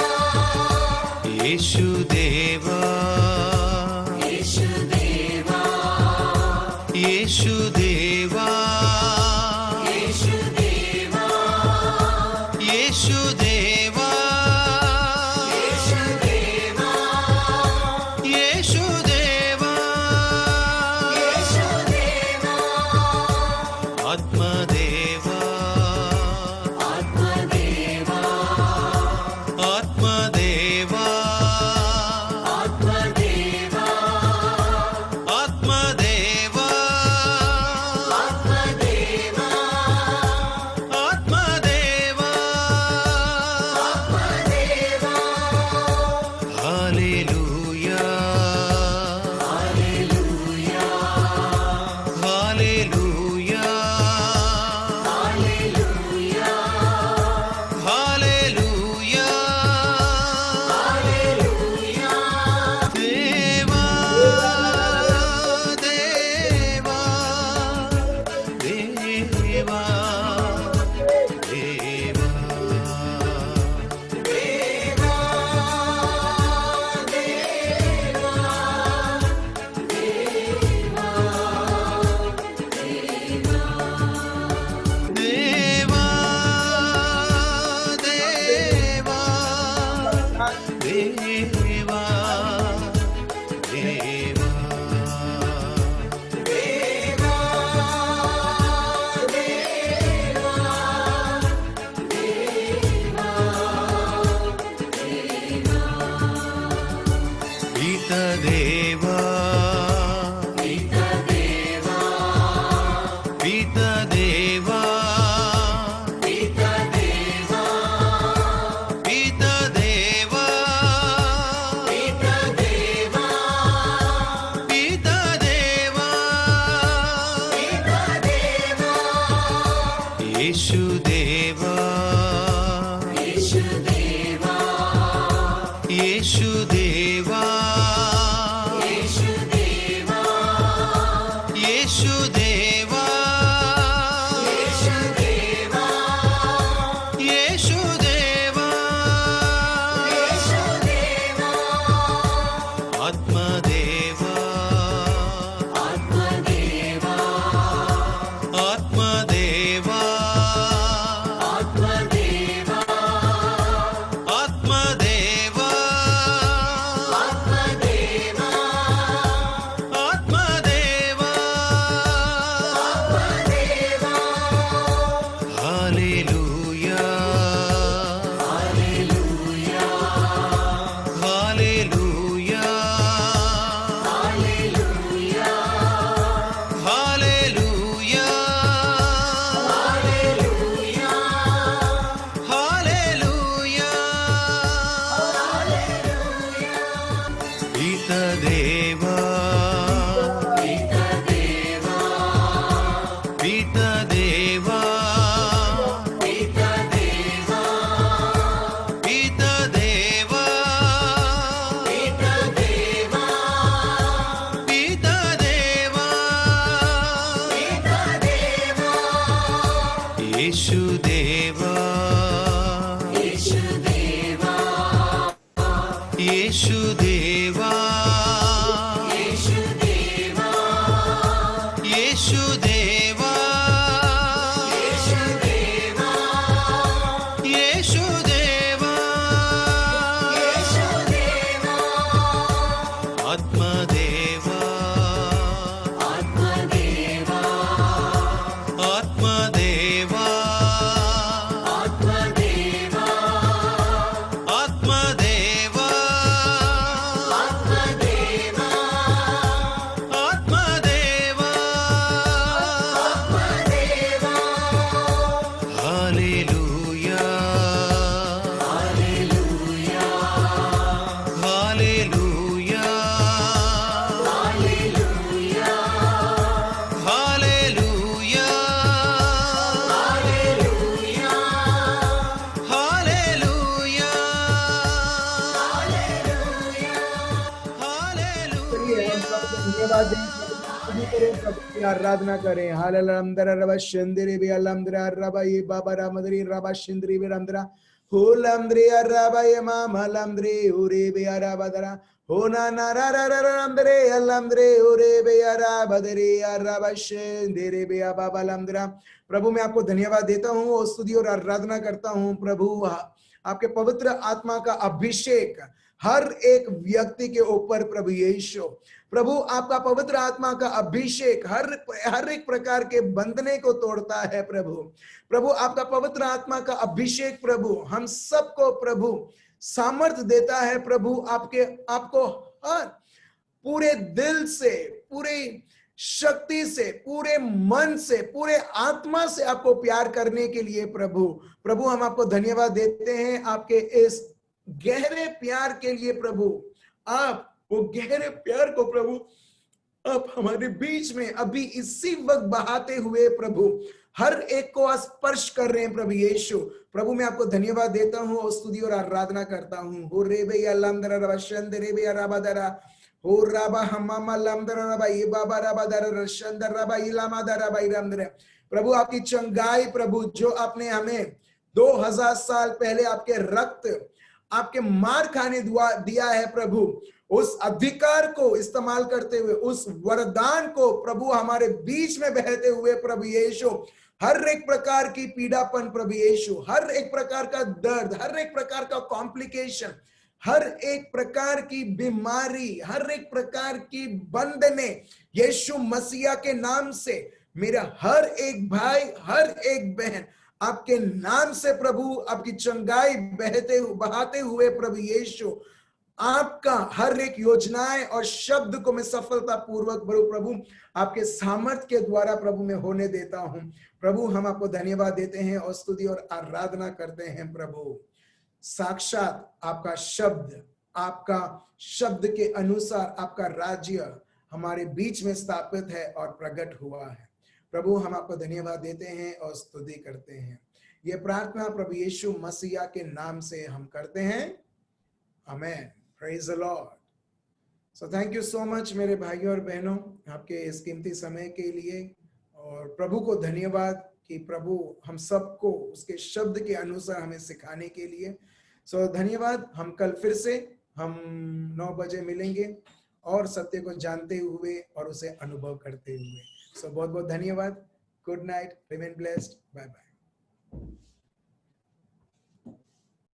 यीशु देवा, यीशु देवा, यीशु देवा, यीशु देवा, यीशु देवा, यीशु देवा, यीशु देवा, यीशु देवा, आत्मदेवा, आत्मदेवा, आत्मदेवा, आत्मदेवा, आत्मदेवा, आत्मदेवा, आत्मदेवा, आत्मदेवा, hallelujah, hallelujah, hallelujah, hallelujah, hallelujah, hallelujah, देवा, देवा, देवा, देवा, देवा, देवा, देवा, देवा, देवा, पिता देवा, पिता देवा, पिता देवा, पिता देवा, पिता देवा, पिता देवा, पिता देवा, पिता देवा, यीशु देवा, यीशु देवा, यीशु देवा, यीशु देवा, यीशु देवा, यीशु देवा, यीशु देवा, यीशु देवा, आत्मदेवा, आत्मदेवा, आत्मदेवा, आत्मदेवा, आत्मदेवा, येशुदेवा येशुदेवा येशुदेवा येशुदेवा येशुदेवा येशुदेवा आत्मदेवा आत्मदेवा आत्मदेवा आत्मदेवा आत्मदेवा आत्मदेवा आत्मदेवा आत्मदेवा hallelujah hallelujah hallelujah hallelujah hallelujah hallelujah hallelujah करिए, हम प्रभु को धन्यवाद दें, प्रभु करें, प्रभु की आराधना करें। हालेलुया रबा शिंदरी बे अलमद्रा रबा ये बाबा रामद्री रबा शिंदरी बे रमद्रा हो लमद्री रबा ये मामा लमद्री उरे बे अराबदरा हो ना ना रा रा रा लमद्रे अलमद्रे उरे बे अराबदरी रबा शिंदरी बे बाबा लमद्रा। प्रभु मैं आपको धन्यवाद देता हूँ और स्तुति और आराधना करता हूँ। प्रभु आपके पवित्र आत्मा का अभिषेक हर एक व्यक्ति के ऊपर प्रभु यीशु, प्रभु आपका पवित्र आत्मा का अभिषेक हर एक प्रकार के बंधने को तोड़ता है। प्रभु आपका पवित्र आत्मा का अभिषेक प्रभु हम सबको प्रभु सामर्थ देता है। प्रभु आपको हर पूरे दिल से, पूरे शक्ति से, पूरे मन से, पूरे आत्मा से आपको प्यार करने के लिए प्रभु हम आपको धन्यवाद देते हैं आपके इस गहरे प्यार के लिए। प्रभु आप वो गहरे प्यार को प्रभु आप हमारे बीच में अभी इसी वक्त बहाते हुए प्रभु हर एक को स्पर्श कर रहे हैं प्रभु यीशु। प्रभु मैं आपको धन्यवाद देता हूँ और स्तुति और आराधना करता हूँ। हो रे बे अल्लामदरा रबा शंदरे बे अराबदरा हो राबा हमामा लमदरा रबा ये बाबा रबादरा रशंदर रबा इलामादरा रबा इरामदरा। प्रभु आपकी चंगाई प्रभु जो आपने हमें 2000 साल पहले आपके रक्त आपके मार खाने दिया है प्रभु, उस अधिकार को इस्तेमाल करते हुए, उस वरदान को प्रभु हमारे बीच में बहते हुए प्रभु यीशु हर एक प्रकार की पीड़ापन प्रभु यीशु, हर एक प्रकार का दर्द, हर एक प्रकार का कॉम्प्लिकेशन, हर एक प्रकार की बीमारी, हर एक प्रकार की बंधने यीशु मसीहा के नाम से मेरा हर एक भाई, हर एक बहन आपके नाम से प्रभु आपकी चंगाई बहाते हुए प्रभु यीशु आपका हर एक योजनाएं और शब्द को मैं सफलता पूर्वक प्रभु आपके सामर्थ्य के द्वारा प्रभु मैं होने देता हूं। प्रभु हम आपको धन्यवाद देते हैं और स्तुति और आराधना करते हैं। प्रभु साक्षात आपका शब्द के अनुसार आपका राज्य हमारे बीच में स्थापित है और प्रकट हुआ है। प्रभु हम आपको धन्यवाद देते हैं और स्तुति करते हैं। ये प्रार्थना प्रभु यीशु मसीहा के नाम से हम करते हैं, amen. Praise the Lord. So thank you so much मेरे भाइयों और बहनों आपके इस कीमती समय के लिए, और प्रभु को धन्यवाद कि प्रभु हम सबको उसके शब्द के अनुसार हमें सिखाने के लिए। सो धन्यवाद। हम कल फिर से हम 9 बजे मिलेंगे और सत्य को जानते हुए और उसे अनुभव करते हुए। सो बहुत बहुत धन्यवाद। Good night, remain blessed, bye bye.